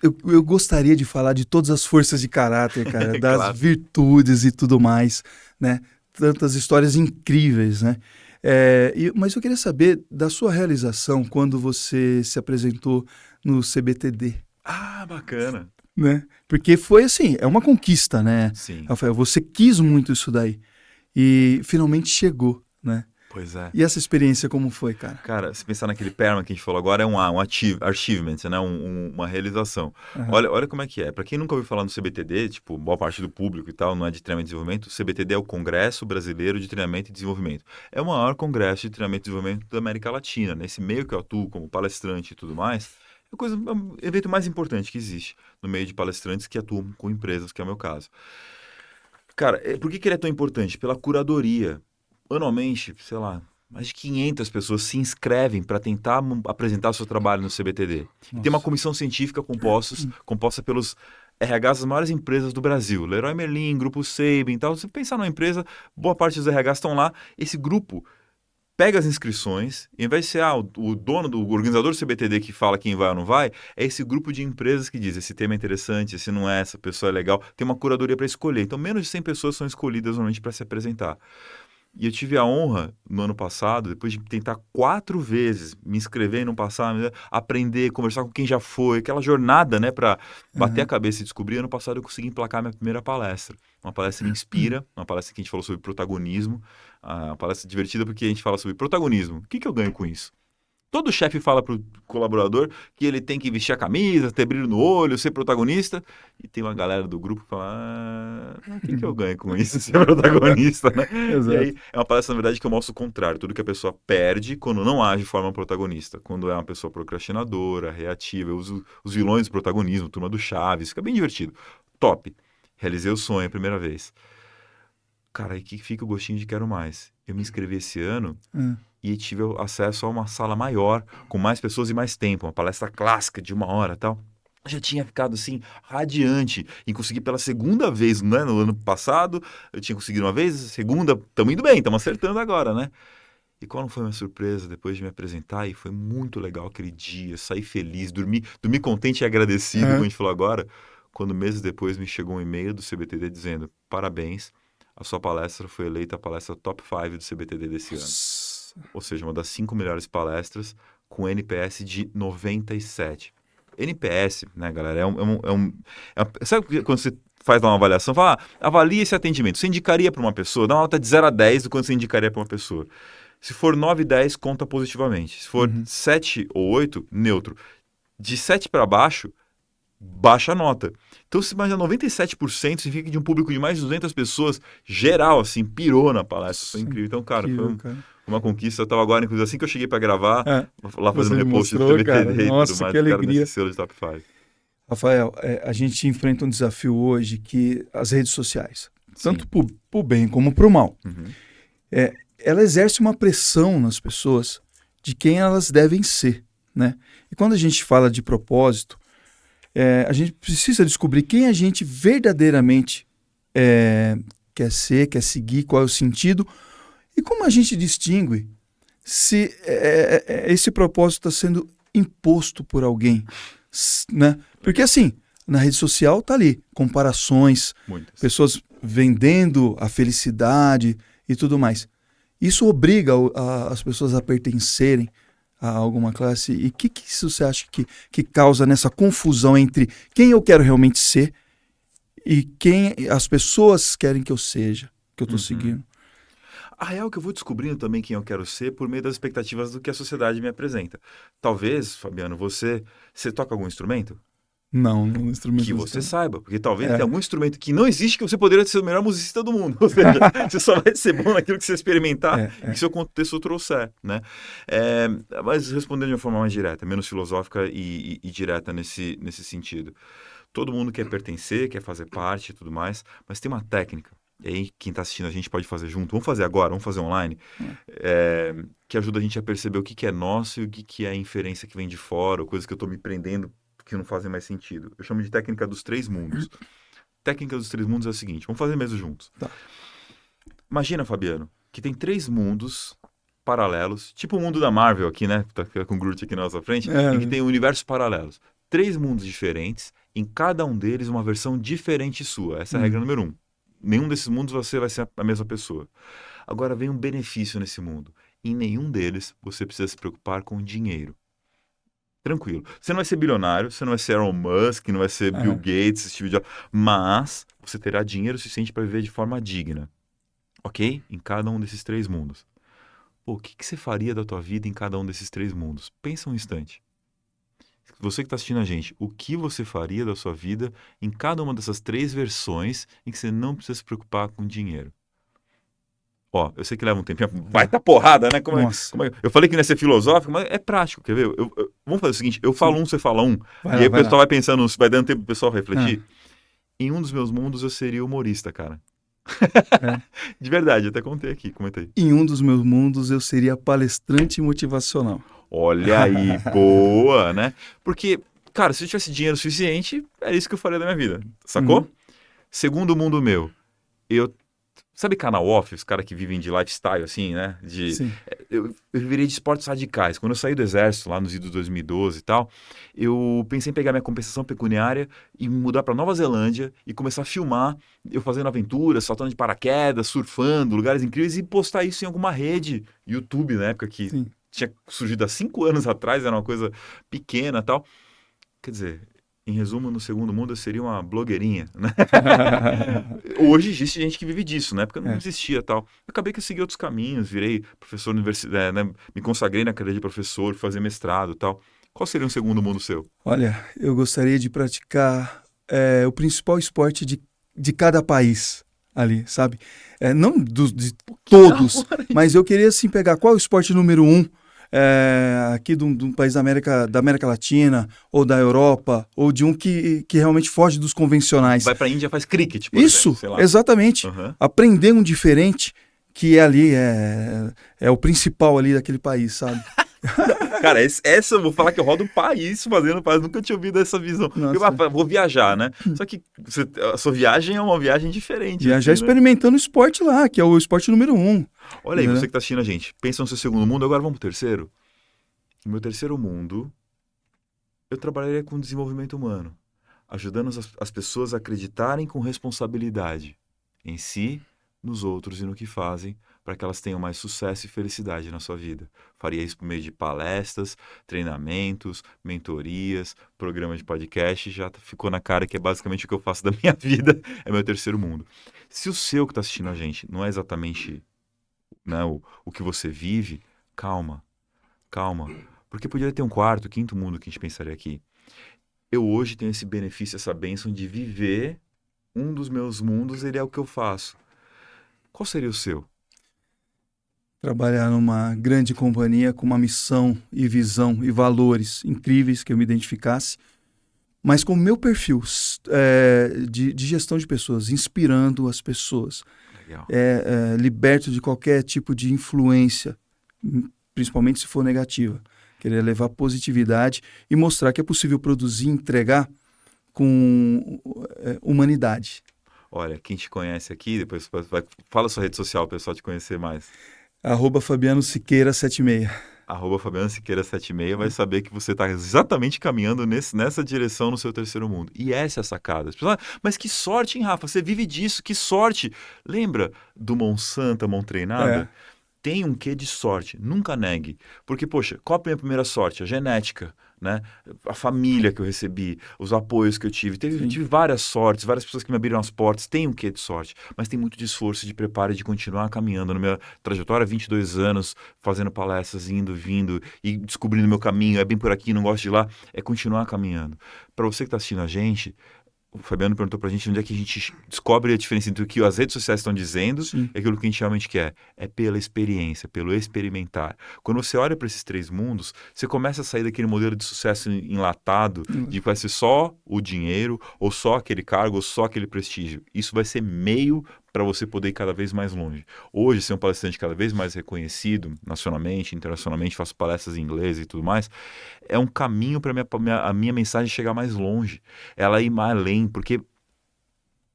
Eu gostaria de falar de todas as forças de caráter, cara, das Claro. virtudes e tudo mais, né? Tantas histórias incríveis, né? Mas eu queria saber da sua realização quando você se apresentou no CBTD. Ah, bacana. Né? Porque foi assim, é uma conquista, né, Sim. Rafael? Você quis muito isso daí e finalmente chegou, né? Pois é. E essa experiência como foi, cara? Cara, se pensar naquele PERMA que a gente falou agora, é um achievement, né? Uma realização. Olha como é que é. Para quem nunca ouviu falar no CBTD, tipo, boa parte do público e tal, não é de treinamento e desenvolvimento, o CBTD é o Congresso Brasileiro de Treinamento e Desenvolvimento. É o maior congresso de treinamento e desenvolvimento da América Latina. Nesse meio que eu atuo como palestrante e tudo mais, é o evento mais importante que existe no meio de palestrantes que atuam com empresas, que é o meu caso. Cara, por que ele é tão importante? Pela curadoria. Anualmente, sei lá, mais de 500 pessoas se inscrevem para tentar apresentar seu trabalho no CBTD. Tem uma comissão científica composta pelos RHs das maiores empresas do Brasil. Leroy Merlin, Grupo Sabin e tal. Se você pensar numa empresa, boa parte dos RHs estão lá. Esse grupo pega as inscrições, e ao invés de ser o dono, o organizador do CBTD que fala quem vai ou não vai, é esse grupo de empresas que diz esse tema é interessante, esse não é, essa pessoa é legal. Tem uma curadoria para escolher. Então, menos de 100 pessoas são escolhidas normalmente para se apresentar. E eu tive a honra, no ano passado, depois de tentar 4 vezes me inscrever e não passar, aprender, conversar com quem já foi, aquela jornada, né, para bater a cabeça e descobrir. Ano passado eu consegui emplacar minha primeira palestra. Uma palestra me inspira, uma palestra que a gente falou sobre protagonismo, uma palestra divertida porque a gente fala sobre protagonismo. O que eu ganho com isso? Todo chefe fala para o colaborador que ele tem que vestir a camisa, ter brilho no olho, ser protagonista. E tem uma galera do grupo que fala, o que eu ganho com isso, ser protagonista, né? Exato. E aí é uma palestra, na verdade, que eu mostro o contrário. Tudo que a pessoa perde quando não age de forma protagonista. Quando é uma pessoa procrastinadora, reativa. Eu uso os vilões do protagonismo, turma do Chaves. Fica bem divertido. Top. Realizei o sonho a primeira vez. Cara, aí que fica o gostinho de quero mais. Eu me inscrevi esse ano e tive acesso a uma sala maior, com mais pessoas e mais tempo. Uma palestra clássica de 1 hora e tal. Eu já tinha ficado assim, radiante em conseguir pela segunda vez, né? No ano passado, eu tinha conseguido uma vez, segunda, estamos indo bem, estamos acertando agora, né? E qual não foi a minha surpresa depois de me apresentar? E foi muito legal aquele dia, saí feliz, dormi contente e agradecido, como a gente falou agora, quando meses depois me chegou um e-mail do CBTD dizendo, parabéns, a sua palestra foi eleita a palestra top 5 do CBTD desse ano. Ou seja, uma das 5 melhores palestras, com NPS de 97. NPS, né, galera, sabe quando você faz lá uma avaliação, fala, avalia esse atendimento. Você indicaria para uma pessoa, dá uma nota de 0 a 10 do quanto você indicaria para uma pessoa. Se for 9 e 10, conta positivamente. Se for 7 ou 8, neutro. De 7 para baixo, baixa a nota. Então, se imagina 97%, significa que de um público de mais de 200 pessoas, geral, assim, pirou na palestra. Foi incrível. Então, cara, foi uma conquista. Eu estava agora, inclusive, assim que eu cheguei para gravar, lá fazendo repost do TVT e nossa, tudo mais, que alegria. nesse selo de Top 5. Rafael, a gente enfrenta um desafio hoje que as redes sociais, tanto para o bem como para o mal, ela exerce uma pressão nas pessoas de quem elas devem ser, né? E quando a gente fala de propósito, a gente precisa descobrir quem a gente verdadeiramente quer ser, quer seguir, qual é o sentido e como a gente distingue se esse propósito está sendo imposto por alguém, né? Porque assim, na rede social tá ali, comparações, pessoas vendendo a felicidade e tudo mais. Isso obriga as pessoas a pertencerem a alguma classe. E o que isso você acha que causa nessa confusão entre quem eu quero realmente ser e quem as pessoas querem que eu seja, que eu estou seguindo? A real é que eu vou descobrindo também quem eu quero ser por meio das expectativas do que a sociedade me apresenta. Talvez, Fabiano, você toca algum instrumento? Não, um instrumento que você saiba, porque talvez tenha algum instrumento que não existe que você poderia ser o melhor musicista do mundo. Ou seja, você só vai ser bom naquilo que você experimentar e que seu contexto trouxer, né? Mas respondendo de uma forma mais direta, menos filosófica e direta nesse sentido. Todo mundo quer pertencer, quer fazer parte e tudo mais, mas tem uma técnica. E aí, quem está assistindo a gente pode fazer junto. Vamos fazer agora, vamos fazer online. Que ajuda a gente a perceber o que é nosso e o que é inferência que vem de fora, ou coisas que eu estou me prendendo que não fazem mais sentido. Eu chamo de técnica dos 3 mundos. Técnica dos 3 mundos é o seguinte, vamos fazer mesmo juntos. Tá. Imagina, Fabiano, que tem 3 mundos paralelos, tipo o mundo da Marvel aqui, né? Tá com o Groot aqui na nossa frente, em que tem universos paralelos. 3 mundos diferentes, em cada um deles uma versão diferente sua. Essa é a regra número 1. Nenhum desses mundos você vai ser a mesma pessoa. Agora vem um benefício nesse mundo. Em nenhum deles você precisa se preocupar com dinheiro. Tranquilo. Você não vai ser bilionário, você não vai ser Elon Musk, não vai ser Bill Gates, Steve Jobs, mas você terá dinheiro suficiente para viver de forma digna. Ok? Em cada um desses 3 mundos. Pô, o que você faria da tua vida em cada um desses 3 mundos? Pensa um instante. Você que está assistindo a gente, o que você faria da sua vida em cada uma dessas 3 versões em que você não precisa se preocupar com dinheiro? Ó, eu sei que leva um tempinho, vai tá porrada, né? Eu falei que não ia ser filosófico, mas é prático, quer ver? Vamos fazer o seguinte, eu falo você fala um, e aí o pessoal vai pensando, vai dando tempo pro pessoal refletir. Em um dos meus mundos eu seria humorista, cara. De verdade, eu até contei aqui, comentei. Em um dos meus mundos eu seria palestrante motivacional. Olha aí, boa, né? Porque, cara, se eu tivesse dinheiro suficiente, é isso que eu faria da minha vida, sacou? Segundo mundo meu, sabe canal off, os caras que vivem de lifestyle, assim, né? Eu viveria de esportes radicais. Quando eu saí do exército, lá nos idos de 2012 e tal, eu pensei em pegar minha compensação pecuniária e me mudar para Nova Zelândia e começar a filmar eu fazendo aventuras, saltando de paraquedas, surfando, lugares incríveis e postar isso em alguma rede, YouTube, na época que tinha surgido há 5 anos atrás, era uma coisa pequena e tal. Quer dizer, em resumo, no segundo mundo eu seria uma blogueirinha, né? Hoje existe gente que vive disso, na época não existia tal. Eu acabei que eu segui outros caminhos, virei professor universitário, né? Me consagrei na carreira de professor, fazer mestrado e tal. Qual seria um segundo mundo seu? Olha, eu gostaria de praticar o principal esporte de cada país ali, sabe? Não de todos, mas eu queria assim pegar qual é o esporte número 1 aqui de um país da América Latina, ou da Europa, ou de um que realmente foge dos convencionais. Vai pra Índia, faz cricket, por Isso, exemplo, sei lá. exatamente. Aprender um diferente que ali é o principal ali daquele país, sabe? Cara, essa eu vou falar que eu rodo o país fazendo país. Nunca tinha ouvido essa visão. Eu vou viajar, né? Só que a sua viagem é uma viagem diferente. Viajar assim, experimentando o esporte lá, que é o esporte número 1. Olha aí, você que tá assistindo a gente. Pensa no seu segundo mundo, agora vamos pro terceiro. No meu terceiro mundo, eu trabalharia com desenvolvimento humano, ajudando as pessoas a acreditarem com responsabilidade em si, nos outros e no que fazem para que elas tenham mais sucesso e felicidade na sua vida. Faria isso por meio de palestras, treinamentos, mentorias, programas de podcast. Já ficou na cara que é basicamente o que eu faço da minha vida, é meu terceiro mundo. Se o seu que está assistindo a gente não é exatamente, né, o que você vive, calma, calma. Porque poderia ter um quarto, quinto mundo que a gente pensaria aqui. Eu hoje tenho esse benefício, essa bênção de viver um dos meus mundos, ele é o que eu faço. Qual seria o seu? Trabalhar numa grande companhia com uma missão e visão e valores incríveis que eu me identificasse, mas com o meu perfil de gestão de pessoas, inspirando as pessoas, Legal. liberto de qualquer tipo de influência, principalmente se for negativa. Querer levar positividade e mostrar que é possível produzir e entregar com humanidade. Olha, quem te conhece aqui, depois fala sua rede social, o pessoal te conhecer mais. @Fabiano Siqueira 76. @Fabiano Siqueira 76 vai saber que você está exatamente caminhando nessa direção no seu terceiro mundo. E essa é a sacada. As pessoas, mas que sorte, hein, Rafa? Você vive disso, que sorte. Lembra do Monsanto, Mão Treinada? Tem um quê de sorte, nunca negue. Porque, poxa, qual a minha primeira sorte? A genética, né? A família que eu recebi, os apoios que eu tive. Tive várias sortes, várias pessoas que me abriram as portas. Tem um quê de sorte, mas tem muito de esforço, de preparo e de continuar caminhando. Na minha trajetória, 22 anos, fazendo palestras, indo, vindo e descobrindo meu caminho. É bem por aqui, não gosto de ir lá. É continuar caminhando. Para você que está assistindo a gente, o Fabiano perguntou pra gente onde é que a gente descobre a diferença entre o que as redes sociais estão dizendo e aquilo que a gente realmente quer. É pela experiência, pelo experimentar. Quando você olha para esses três mundos, você começa a sair daquele modelo de sucesso enlatado, de que vai ser só o dinheiro, ou só aquele cargo, ou só aquele prestígio. Isso vai ser meio para você poder ir cada vez mais longe. Hoje, ser um palestrante cada vez mais reconhecido, nacionalmente, internacionalmente, faço palestras em inglês e tudo mais, é um caminho para a minha mensagem chegar mais longe. Ela ir mais além, porque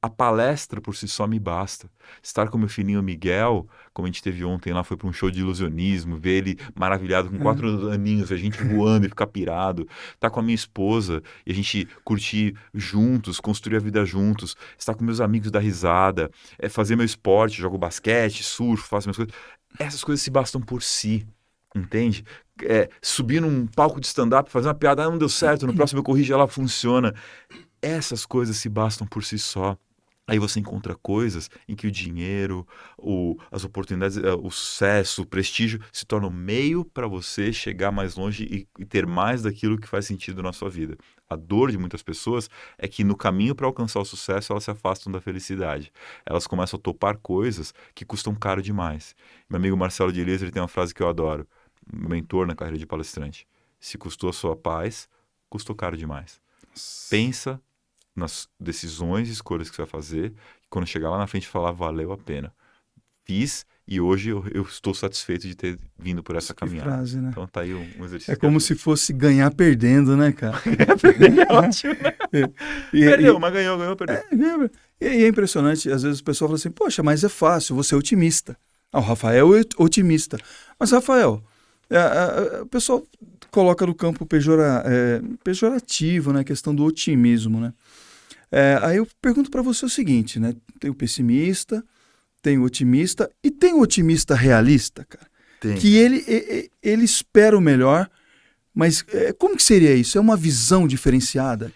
a palestra por si só me basta. Estar com meu filhinho Miguel, como a gente teve ontem lá, foi para um show de ilusionismo, ver ele maravilhado com 4 aninhos, a gente voando e ficar pirado. Estar com a minha esposa e a gente curtir juntos, construir a vida juntos. Estar com meus amigos dar risada, fazer meu esporte, jogo basquete, surfo, faço minhas coisas. Essas coisas se bastam por si. Entende? Subir num palco de stand-up, fazer uma piada, não deu certo, no próximo eu corrijo, ela funciona. Essas coisas se bastam por si só. Aí você encontra coisas em que o dinheiro, as oportunidades, o sucesso, o prestígio se tornam meio para você chegar mais longe e ter mais daquilo que faz sentido na sua vida. A dor de muitas pessoas é que no caminho para alcançar o sucesso elas se afastam da felicidade. Elas começam a topar coisas que custam caro demais. Meu amigo Marcelo de Elias, ele tem uma frase que eu adoro, meu mentor na carreira de palestrante. Se custou a sua paz, custou caro demais. Pensa nas decisões e escolhas que você vai fazer, e quando chegar lá na frente falar, valeu a pena. Fiz e hoje eu estou satisfeito de ter vindo por essa caminhada. Frase, né? Então tá aí um exercício. É como se fosse ganhar perdendo, né, cara? Ganhar perdendo é ótimo, né? Perdeu, mas ganhou, perdeu. E é impressionante, às vezes o pessoal fala assim, poxa, mas é fácil, você é otimista. O Rafael é otimista. Mas, Rafael, o pessoal coloca no campo pejorativo, né, a questão do otimismo, né? Aí eu pergunto para você o seguinte, né? Tem o pessimista, tem o otimista e tem o otimista realista, cara. Tem. Que ele espera o melhor, mas como que seria isso? É uma visão diferenciada?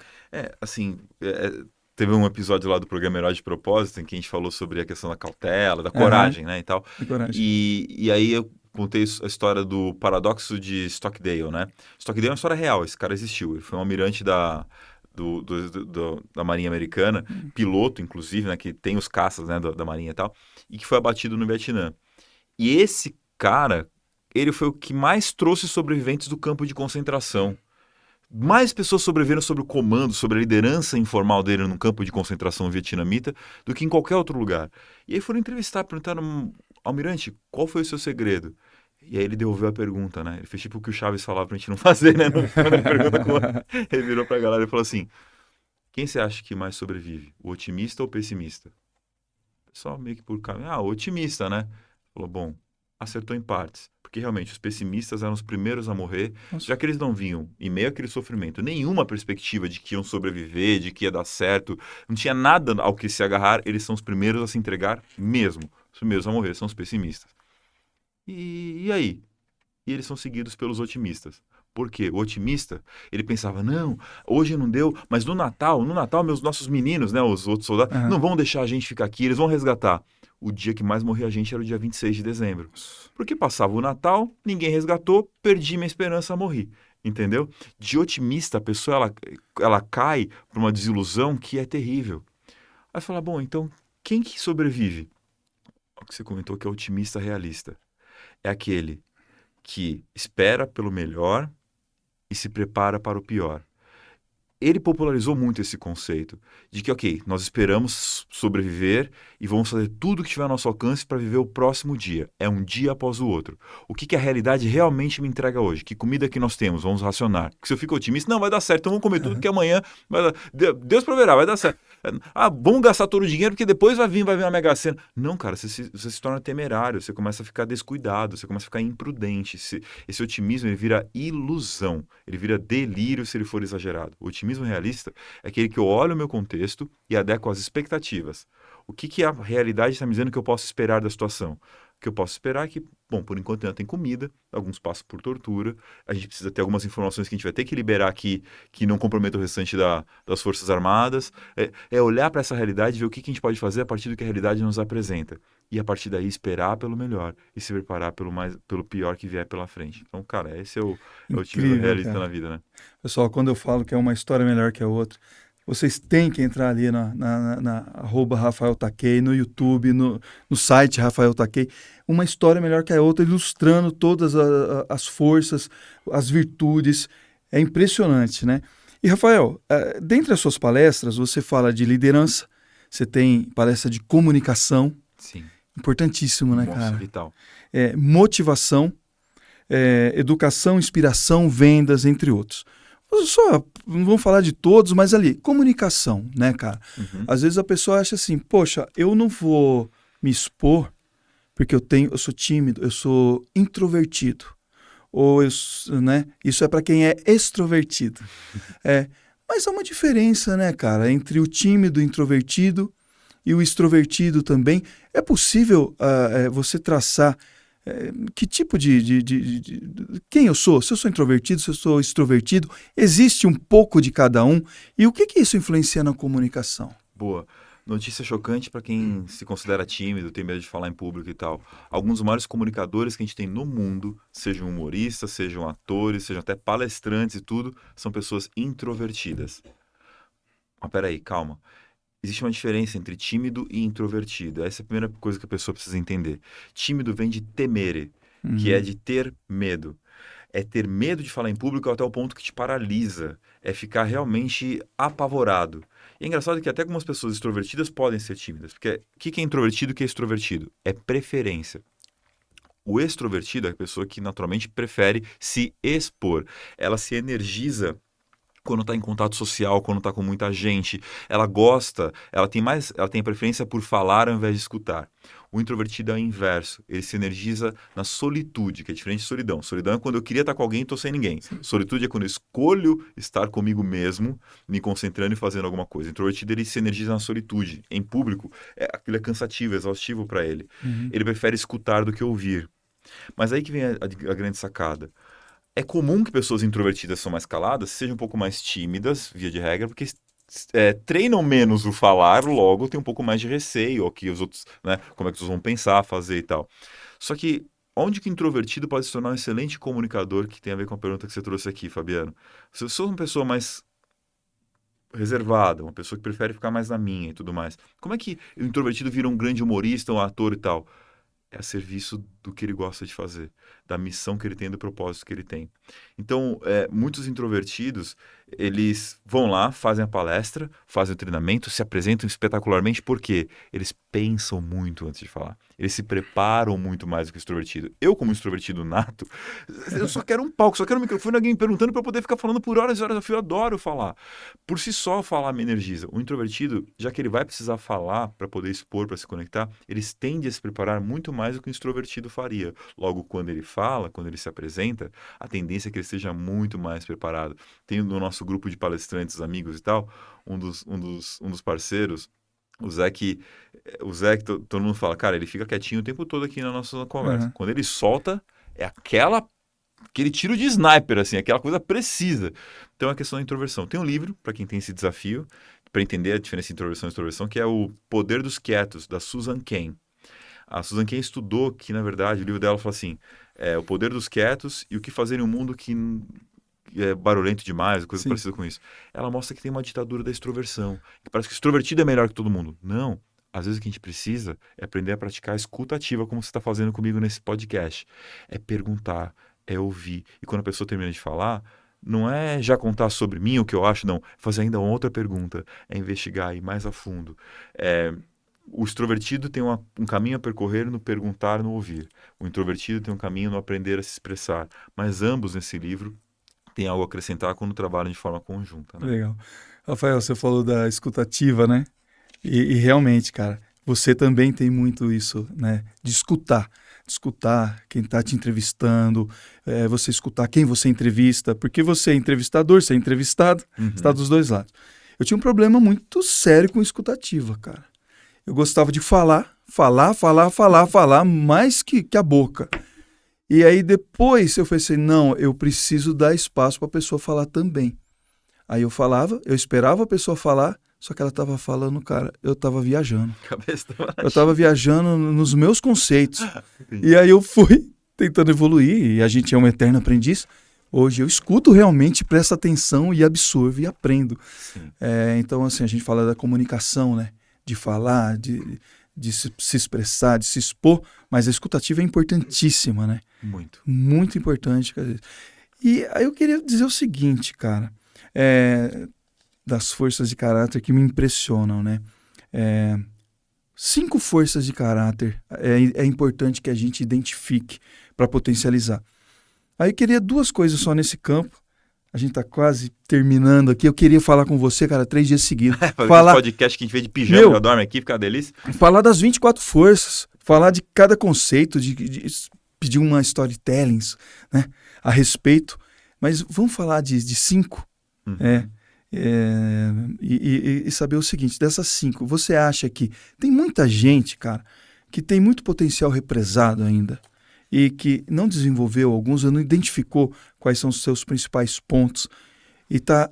Teve um episódio lá do programa Herói de Propósito em que a gente falou sobre a questão da cautela, da coragem, né, e tal. E aí eu contei a história do paradoxo de Stockdale, né? Stockdale é uma história real, esse cara existiu. Ele foi um almirante da Marinha Americana, piloto, inclusive, né, que tem os caças, né, da Marinha e tal, e que foi abatido no Vietnã. E esse cara, ele foi o que mais trouxe sobreviventes do campo de concentração. Mais pessoas sobreviveram sobre o comando, sobre a liderança informal dele no campo de concentração vietnamita do que em qualquer outro lugar. E aí foram entrevistar, perguntaram, almirante, qual foi o seu segredo? E aí ele devolveu a pergunta, né? Ele fez tipo o que o Chaves falava pra gente não fazer, né? Quando ele pergunta com ele virou pra galera e falou assim, quem você acha que mais sobrevive? O otimista ou o pessimista? O pessoal meio que por caminho, o otimista, né? Falou, bom, acertou em partes. Porque realmente os pessimistas eram os primeiros a morrer, Nossa. já que eles não vinham, em meio àquele sofrimento, nenhuma perspectiva de que iam sobreviver, de que ia dar certo, não tinha nada ao que se agarrar, eles são os primeiros a se entregar mesmo. Os primeiros a morrer são os pessimistas. E aí? E eles são seguidos pelos otimistas. Por quê? O otimista, ele pensava, não, hoje não deu, mas no Natal, nossos meninos, né, os outros soldados, não vão deixar a gente ficar aqui, eles vão resgatar. O dia que mais morria a gente era o dia 26 de dezembro. Porque passava o Natal, ninguém resgatou, perdi minha esperança, morri. Entendeu? De otimista, a pessoa ela cai para uma desilusão que é terrível. Aí fala, bom, então quem que sobrevive? O que você comentou que é otimista realista. É aquele que espera pelo melhor e se prepara para o pior. Ele popularizou muito esse conceito de que, ok, nós esperamos sobreviver e vamos fazer tudo o que estiver ao nosso alcance para viver o próximo dia. É um dia após o outro. O que a realidade realmente me entrega hoje? Que comida que nós temos? Vamos racionar. Porque se eu fico otimista, não, vai dar certo, então vamos comer tudo que amanhã vai dar. Deus proverá, vai dar certo. Ah, vamos gastar todo o dinheiro porque depois vai vir uma Mega Sena. Não, cara, você se torna temerário, você começa a ficar descuidado, você começa a ficar imprudente. Esse otimismo ele vira ilusão, ele vira delírio se ele for exagerado. O otimismo realista é aquele que eu olho o meu contexto e adequo às expectativas. O que a realidade está me dizendo que eu posso esperar da situação? O que eu posso esperar é que, bom, por enquanto ainda tem comida, alguns passam por tortura, a gente precisa ter algumas informações que a gente vai ter que liberar aqui que não comprometam o restante das Forças Armadas. É olhar para essa realidade e ver o que a gente pode fazer a partir do que a realidade nos apresenta. E a partir daí esperar pelo melhor e se preparar pelo pior que vier pela frente. Então, cara, esse é o otimismo realista na vida, né? Pessoal, quando eu falo que é uma história melhor que a outra, vocês têm que entrar ali na @RafaelTakei, no YouTube, no site Rafael Takei. Uma história melhor que a outra, ilustrando todas as forças, as virtudes. É impressionante, né? E, Rafael, dentre as suas palestras, você fala de liderança, você tem palestra de comunicação. Sim. Importantíssimo, né, Nossa, cara? vital. Motivação, educação, inspiração, vendas, entre outros. Não vamos falar de todos, mas ali, comunicação, né, cara? Uhum. Às vezes a pessoa acha assim, poxa, eu não vou me expor porque eu sou tímido, eu sou introvertido. Ou, né, isso é para quem é extrovertido. Mas há uma diferença, né, cara, entre o tímido, introvertido e o extrovertido também. É possível você traçar que tipo quem eu sou? Se eu sou introvertido, se eu sou extrovertido, existe um pouco de cada um. E o que isso influencia na comunicação? Boa. Notícia chocante para quem se considera tímido, tem medo de falar em público e tal. Alguns dos maiores comunicadores que a gente tem no mundo, sejam humoristas, sejam atores, sejam até palestrantes e tudo, são pessoas introvertidas. Mas peraí, calma. Existe uma diferença entre tímido e introvertido. Essa é a primeira coisa que a pessoa precisa entender. Tímido vem de temere, que é de ter medo. É ter medo de falar em público até o ponto que te paralisa. É ficar realmente apavorado. E é engraçado que até algumas pessoas extrovertidas podem ser tímidas. Porque o que é introvertido e o que é extrovertido? É preferência. O extrovertido é a pessoa que naturalmente prefere se expor. Ela se energiza quando está em contato social, quando está com muita gente. Ela gosta, ela tem a preferência por falar ao invés de escutar. O introvertido é o inverso. Ele se energiza na solitude, que é diferente de solidão. Solidão é quando eu queria estar com alguém e estou sem ninguém. Sim. Solitude é quando eu escolho estar comigo mesmo, me concentrando e fazendo alguma coisa. O introvertido, ele se energiza na solitude. Em público, aquilo é cansativo, exaustivo para ele. Uhum. Ele prefere escutar do que ouvir. Mas aí que vem a grande sacada. É comum que pessoas introvertidas são mais caladas, sejam um pouco mais tímidas, via de regra, porque treinam menos o falar, logo tem um pouco mais de receio, ou que os outros, né, como é que os outros vão pensar, fazer e tal. Só que onde que o introvertido pode se tornar um excelente comunicador, que tem a ver com a pergunta que você trouxe aqui, Fabiano? Se eu sou uma pessoa mais reservada, uma pessoa que prefere ficar mais na minha e tudo mais, como é que o introvertido vira um grande humorista, um ator e tal? É a serviço do que ele gosta de fazer, da missão que ele tem, do propósito que ele tem. Então, muitos introvertidos, eles vão lá, fazem a palestra, fazem o treinamento, se apresentam espetacularmente, porque eles pensam muito antes de falar. Eles se preparam muito mais do que o extrovertido. Eu, como extrovertido nato, eu só quero um palco, só quero um microfone, alguém me perguntando para eu poder ficar falando por horas e horas a fio. Eu adoro falar. Por si só, falar me energiza. O introvertido, já que ele vai precisar falar para poder expor, para se conectar, eles tendem a se preparar muito mais do que o extrovertido faria. Logo, quando ele fala, quando ele se apresenta, a tendência é que ele esteja muito mais preparado. Tem no nosso grupo de palestrantes, amigos e tal, um dos parceiros, o Zé que todo mundo fala, cara, ele fica quietinho o tempo todo aqui na nossa conversa. Uhum. Quando ele solta, é aquele tiro de sniper, assim, aquela coisa precisa. Então é a questão da introversão. Tem um livro, para quem tem esse desafio, para entender a diferença entre introversão e extroversão, que é O Poder dos Quietos, da Susan Cain. A Susan Cain estudou que, na verdade, o livro dela fala assim, o poder dos quietos e o que fazer em um mundo que é barulhento demais, coisa parecida com isso. Ela mostra que tem uma ditadura da extroversão, que parece que o extrovertido é melhor que todo mundo. Não. Às vezes o que a gente precisa é aprender a praticar a escuta ativa, como você está fazendo comigo nesse podcast. É perguntar, é ouvir. E quando a pessoa termina de falar, não é já contar sobre mim o que eu acho, não. É fazer ainda outra pergunta, é investigar, ir mais a fundo. O extrovertido tem um caminho a percorrer no perguntar, no ouvir. O introvertido tem um caminho no aprender a se expressar. Mas ambos nesse livro tem algo a acrescentar quando trabalham de forma conjunta. Né? Legal. Rafael, você falou da escutativa, né? E realmente, cara, você também tem muito isso, né? De escutar quem está te entrevistando, você escutar quem você entrevista, porque você é entrevistador, você é entrevistado, está dos dois lados. Eu tinha um problema muito sério com escutativa, cara. Eu gostava de falar mais que a boca. E aí depois eu pensei, não, eu preciso dar espaço para a pessoa falar também. Aí eu falava, eu esperava a pessoa falar, só que ela estava falando, cara, eu estava viajando. Eu estava viajando nos meus conceitos. E aí eu fui tentando evoluir, e a gente é um eterno aprendiz. Hoje eu escuto realmente, presto atenção e absorvo e aprendo. Então, assim, a gente fala da comunicação, né? De falar, de se expressar, de se expor, mas a escutativa é importantíssima, né? Muito. Muito importante. E aí eu queria dizer o seguinte, cara, das forças de caráter que me impressionam, né? 5 forças de caráter é importante que a gente identifique para potencializar. Aí eu queria 2 coisas só nesse campo. A gente tá quase terminando aqui. Eu queria falar com você, cara, 3 dias seguidos. Falar podcast que a gente vê de pijama, já dorme aqui, fica uma delícia. Falar das 24 forças, falar de cada conceito, de pedir uma storytelling, né, a respeito. Mas vamos falar de 5, e saber o seguinte, dessas 5, você acha que tem muita gente, cara, que tem muito potencial represado ainda, e que não desenvolveu alguns, não identificou quais são os seus principais pontos e tá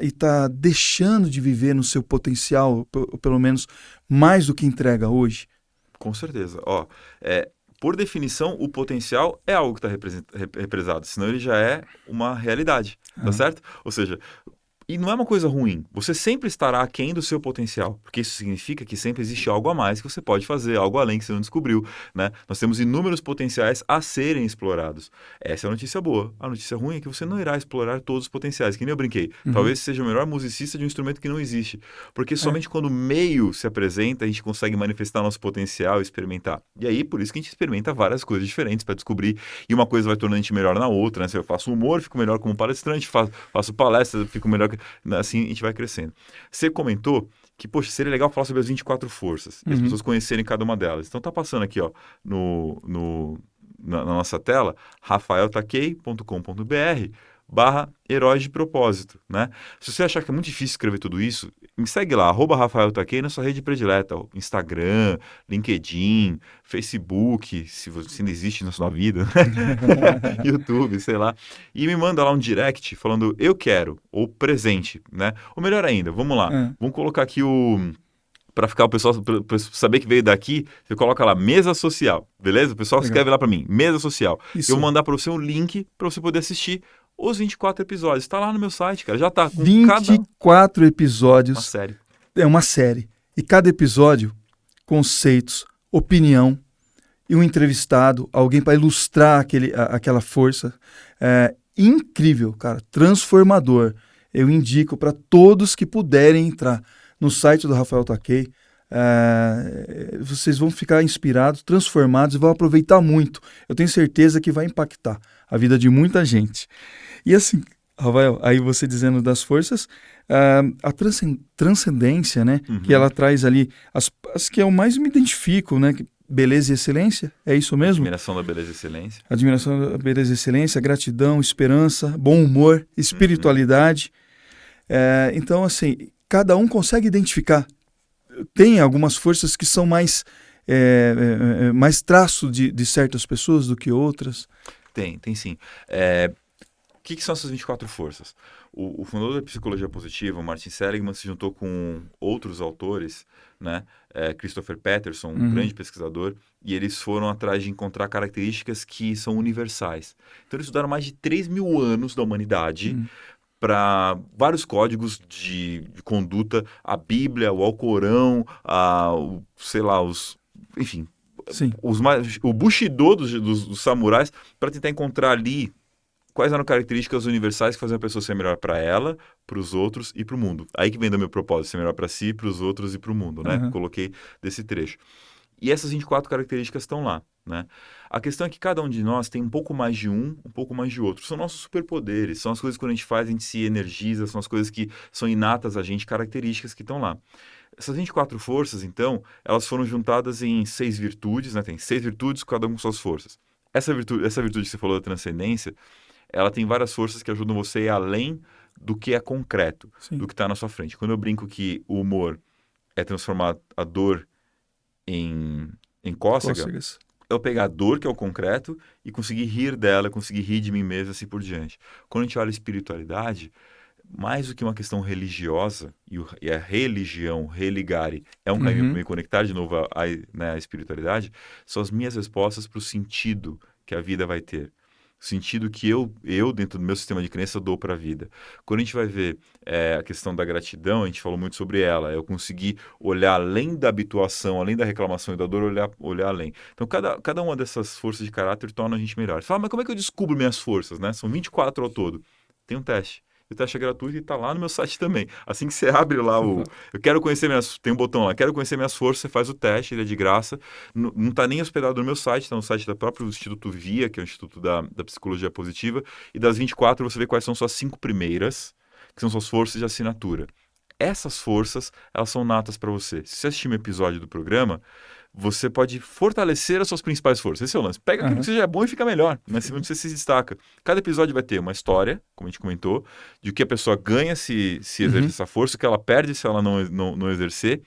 deixando de viver no seu potencial, pelo menos mais do que entrega hoje? Com certeza. Por definição, o potencial é algo que está represado, senão ele já é uma realidade, tá certo? Ou seja, e não é uma coisa ruim. Você sempre estará aquém do seu potencial, porque isso significa que sempre existe algo a mais que você pode fazer, algo além que você não descobriu, né? Nós temos inúmeros potenciais a serem explorados. Essa é a notícia boa. A notícia ruim é que você não irá explorar todos os potenciais, que nem eu brinquei. Talvez seja o melhor musicista de um instrumento que não existe, porque somente quando o meio se apresenta, a gente consegue manifestar nosso potencial e experimentar. E aí, por isso que a gente experimenta várias coisas diferentes para descobrir, e uma coisa vai tornando a gente melhor na outra, né? Se eu faço humor, fico melhor como palestrante, faço palestra, fico melhor. Assim a gente vai crescendo. Você comentou que, poxa, seria legal falar sobre as 24 forças e as pessoas conhecerem cada uma delas. Então tá passando aqui, ó, na nossa tela, rafaeltakei.com.br/heróis de propósito, né? Se você achar que é muito difícil escrever tudo isso, me segue lá, @rafaeltakei na sua rede predileta, Instagram, LinkedIn, Facebook, se ainda existe na sua vida, YouTube, sei lá, e me manda lá um direct falando eu quero, ou presente, né? Ou melhor ainda, vamos lá, vamos colocar aqui para ficar o pessoal saber que veio daqui, você coloca lá mesa social, beleza? O pessoal escreve lá para mim, mesa social. Isso. Eu vou mandar para você um link para você poder assistir os 24 episódios. Está lá no meu site, cara, já tá. Com 24 episódios. Uma série. É uma série. E cada episódio, conceitos, opinião e um entrevistado, alguém para ilustrar aquela força. Incrível, cara, transformador. eu indico para todos que puderem entrar no site do Rafael Takei. Vocês vão ficar inspirados, transformados e vão aproveitar muito. Eu tenho certeza que vai impactar a vida de muita gente. E assim, Rafael, aí você dizendo das forças, a transcendência, né, que ela traz ali, as que eu mais me identifico, né, beleza e excelência, é isso mesmo? Admiração da beleza e excelência. Admiração da beleza e excelência, gratidão, esperança, bom humor, espiritualidade. Então, assim, cada um consegue identificar. Tem algumas forças que são mais traço de certas pessoas do que outras? Tem sim. O que são essas 24 forças? O fundador da psicologia positiva, Martin Seligman, se juntou com outros autores, né? Christopher Peterson, um grande pesquisador, e eles foram atrás de encontrar características que são universais. Então, eles estudaram mais de 3.000 anos da humanidade para vários códigos de conduta, a Bíblia, o Alcorão, enfim, o Bushido dos samurais, para tentar encontrar ali quais eram características universais que faziam a pessoa ser melhor para ela, para os outros e para o mundo. Aí que vem do meu propósito, ser melhor para si, para os outros e para o mundo, né? Coloquei desse trecho. E essas 24 características estão lá, né? A questão é que cada um de nós tem um pouco mais de um pouco mais de outro. São nossos superpoderes, são as coisas que quando a gente faz, a gente se energiza, são as coisas que são inatas a gente, características que estão lá. Essas 24 forças, então, elas foram juntadas em 6 virtudes, né? Tem 6 virtudes, cada uma com suas forças. Essa virtude que você falou da transcendência, ela tem várias forças que ajudam você a ir além do que é concreto, do que está na sua frente. Quando eu brinco que o humor é transformar a dor em cócegas, eu pegar a dor, que é o concreto, e conseguir rir dela, conseguir rir de mim mesmo, assim por diante. Quando a gente olha a espiritualidade, mais do que uma questão religiosa, e a religião, religare, é um caminho para me conectar de novo à espiritualidade, são as minhas respostas para o sentido que a vida vai ter. Sentido que eu dentro do meu sistema de crença, dou para a vida. Quando a gente vai ver a questão da gratidão, a gente falou muito sobre ela. Eu consegui olhar além da habituação, além da reclamação e da dor, olhar além. Então, cada uma dessas forças de caráter torna a gente melhor. Você fala, mas como é que eu descubro minhas forças, né? São 24 ao todo. Tem um teste. O teste é gratuito e está lá no meu site também. Assim que você abre lá eu quero conhecer tem um botão lá, quero conhecer minhas forças, você faz o teste, ele é de graça. Não está nem hospedado no meu site, está no site do próprio Instituto VIA, que é o Instituto da Psicologia Positiva. E das 24 você vê quais são suas 5 primeiras, que são suas forças de assinatura. Essas forças, elas são natas para você. Se você assistir um episódio do programa, você pode fortalecer as suas principais forças. Esse é o lance. Pega aquilo que você já é bom e fica melhor, né? Você se destaca. Cada episódio vai ter uma história, como a gente comentou, de que a pessoa ganha se exerce essa força, o que ela perde se ela não exercer.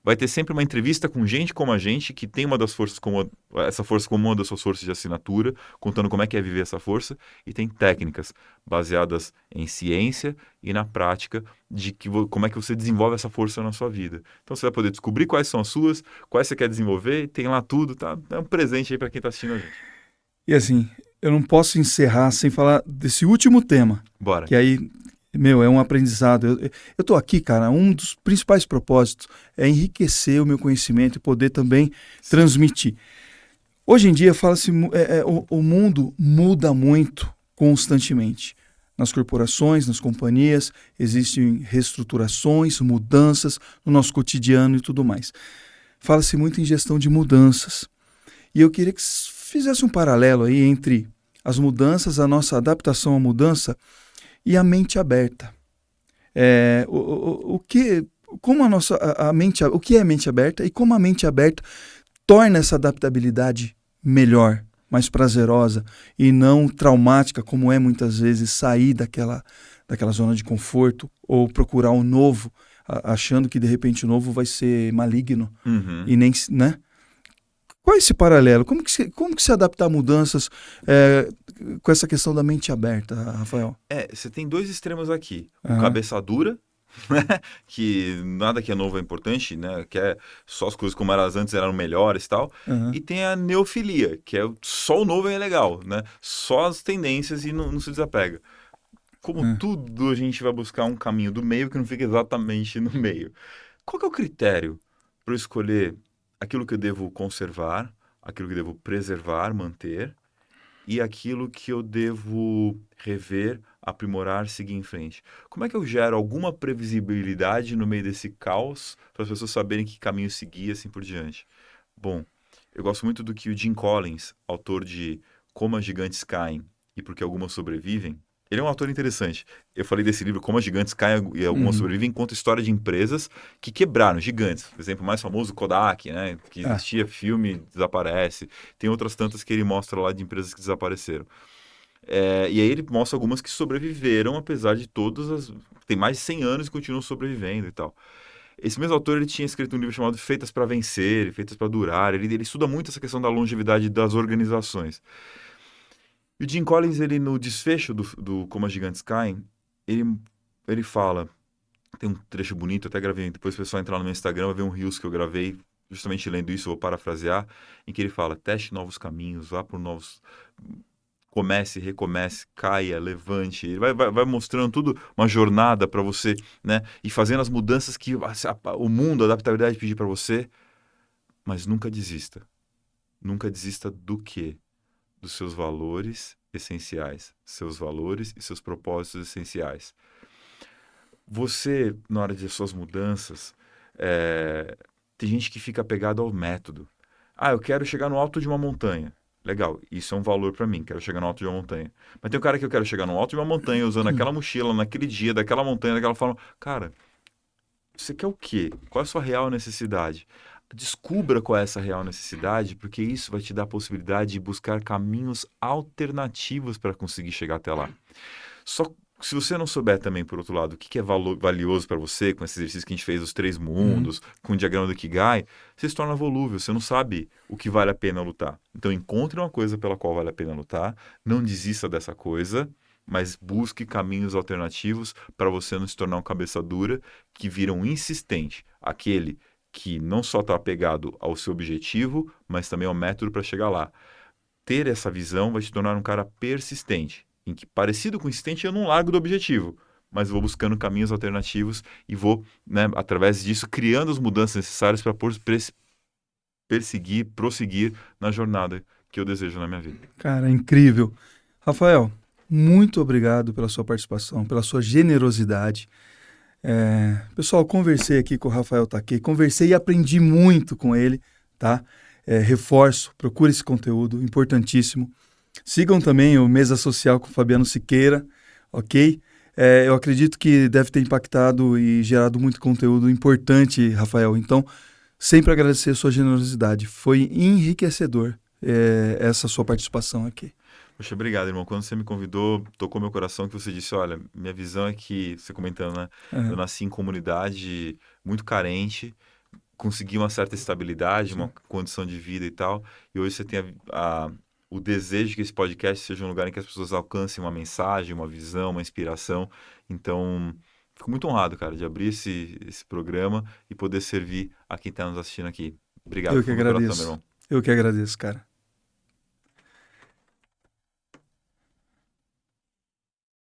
Vai ter sempre uma entrevista com gente como a gente, que tem essa força como uma das suas forças de assinatura, contando como é que é viver essa força, e tem técnicas baseadas em ciência e na prática de como é que você desenvolve essa força na sua vida. Então você vai poder descobrir quais são as suas, quais você quer desenvolver, tem lá tudo, tá? É um presente aí para quem está assistindo a gente. E assim, eu não posso encerrar sem falar desse último tema. Bora. Que aí, é um aprendizado. Eu tô aqui, cara, um dos principais propósitos é enriquecer o meu conhecimento e poder também transmitir. Hoje em dia, fala-se, o mundo muda muito constantemente. Nas corporações, nas companhias, existem reestruturações, mudanças no nosso cotidiano e tudo mais. Fala-se muito em gestão de mudanças. E eu queria que fizesse um paralelo aí entre as mudanças, a nossa adaptação à mudança e a mente aberta. O que é a mente aberta e como a mente aberta torna essa adaptabilidade melhor, mais prazerosa e não traumática, como é muitas vezes sair daquela zona de conforto ou procurar um novo, achando que de repente o novo vai ser maligno e nem, né? Qual é esse paralelo? Como que se adaptar a mudanças com essa questão da mente aberta, Rafael? Você tem dois extremos aqui. O cabeça dura, né? Que nada que é novo é importante, né? Que é só as coisas como elas antes eram melhores e tal. E tem a neofilia, que é só o novo é legal, né? Só as tendências e não se desapega. Como tudo, a gente vai buscar um caminho do meio que não fica exatamente no meio. Qual que é o critério para eu escolher aquilo que eu devo conservar, aquilo que eu devo preservar, manter, e aquilo que eu devo rever, aprimorar, seguir em frente. Como é que eu gero alguma previsibilidade no meio desse caos para as pessoas saberem que caminho seguir e assim por diante? Bom, eu gosto muito do que o Jim Collins, autor de Como as Gigantes Caem e Por que Algumas Sobrevivem, ele é um autor interessante. Eu falei desse livro, Como as Gigantes Caem e Algumas Sobrevivem, conta a história de empresas que quebraram, gigantes. Por exemplo, o mais famoso, Kodak, né? Que existia, filme, desaparece. Tem outras tantas que ele mostra lá de empresas que desapareceram. E aí ele mostra algumas que sobreviveram, apesar de todas as... Tem mais de 100 anos e continuam sobrevivendo e tal. Esse mesmo autor, ele tinha escrito um livro chamado Feitas para Vencer, Feitas para Durar. Ele estuda muito essa questão da longevidade das organizações. E o Jim Collins, ele no desfecho do Como as Gigantes Caem, ele fala, tem um trecho bonito, até gravei, depois o pessoal entrar no meu Instagram, vai ver um reels que eu gravei, justamente lendo isso, eu vou parafrasear, em que ele fala, teste novos caminhos, vá por novos... Comece, recomece, caia, levante. Ele vai mostrando tudo, uma jornada para você, né? E fazendo as mudanças que o mundo, a adaptabilidade pedir para você. Mas nunca desista. Nunca desista do quê? Dos seus valores essenciais. Seus valores e seus propósitos essenciais. Você, na hora de suas mudanças, tem gente que fica apegado ao método. Eu quero chegar no alto de uma montanha. Legal, isso é um valor para mim, quero chegar no alto de uma montanha. Mas tem um cara que eu quero chegar no alto de uma montanha usando aquela mochila, naquele dia, daquela montanha, daquela forma. Cara, você quer o quê? Qual é a sua real necessidade? Descubra qual é essa real necessidade, porque isso vai te dar a possibilidade de buscar caminhos alternativos para conseguir chegar até lá. Só se você não souber também, por outro lado, o que é valioso para você, com esse exercício que a gente fez, os 3 mundos, com o diagrama do Ikigai, você se torna volúvel, você não sabe o que vale a pena lutar. Então, encontre uma coisa pela qual vale a pena lutar, não desista dessa coisa, mas busque caminhos alternativos para você não se tornar um cabeça dura que vira um insistente, aquele que não só está apegado ao seu objetivo, mas também ao método para chegar lá. Ter essa visão vai te tornar um cara persistente, em que, parecido com insistente, eu não largo do objetivo, mas vou buscando caminhos alternativos e vou, né, através disso, criando as mudanças necessárias para prosseguir na jornada que eu desejo na minha vida. Cara, incrível. Rafael, muito obrigado pela sua participação, pela sua generosidade. Pessoal, conversei aqui com o Rafael Takei, conversei e aprendi muito com ele, tá? Reforço, procure esse conteúdo, importantíssimo. Sigam também o Mesa Social com o Fabiano Siqueira, ok? Eu acredito que deve ter impactado e gerado muito conteúdo importante, Rafael. Então, sempre agradecer a sua generosidade. Foi enriquecedor essa sua participação aqui. Poxa, obrigado, irmão. Quando você me convidou, tocou meu coração que você disse, olha, minha visão é que, você comentando, né? Eu nasci em comunidade muito carente, consegui uma certa estabilidade, uma condição de vida e tal, e hoje você tem o desejo que esse podcast seja um lugar em que as pessoas alcancem uma mensagem, uma visão, uma inspiração. Então, fico muito honrado, cara, de abrir esse programa e poder servir a quem está nos assistindo aqui. Obrigado. Eu que agradeço. Eu que agradeço, cara.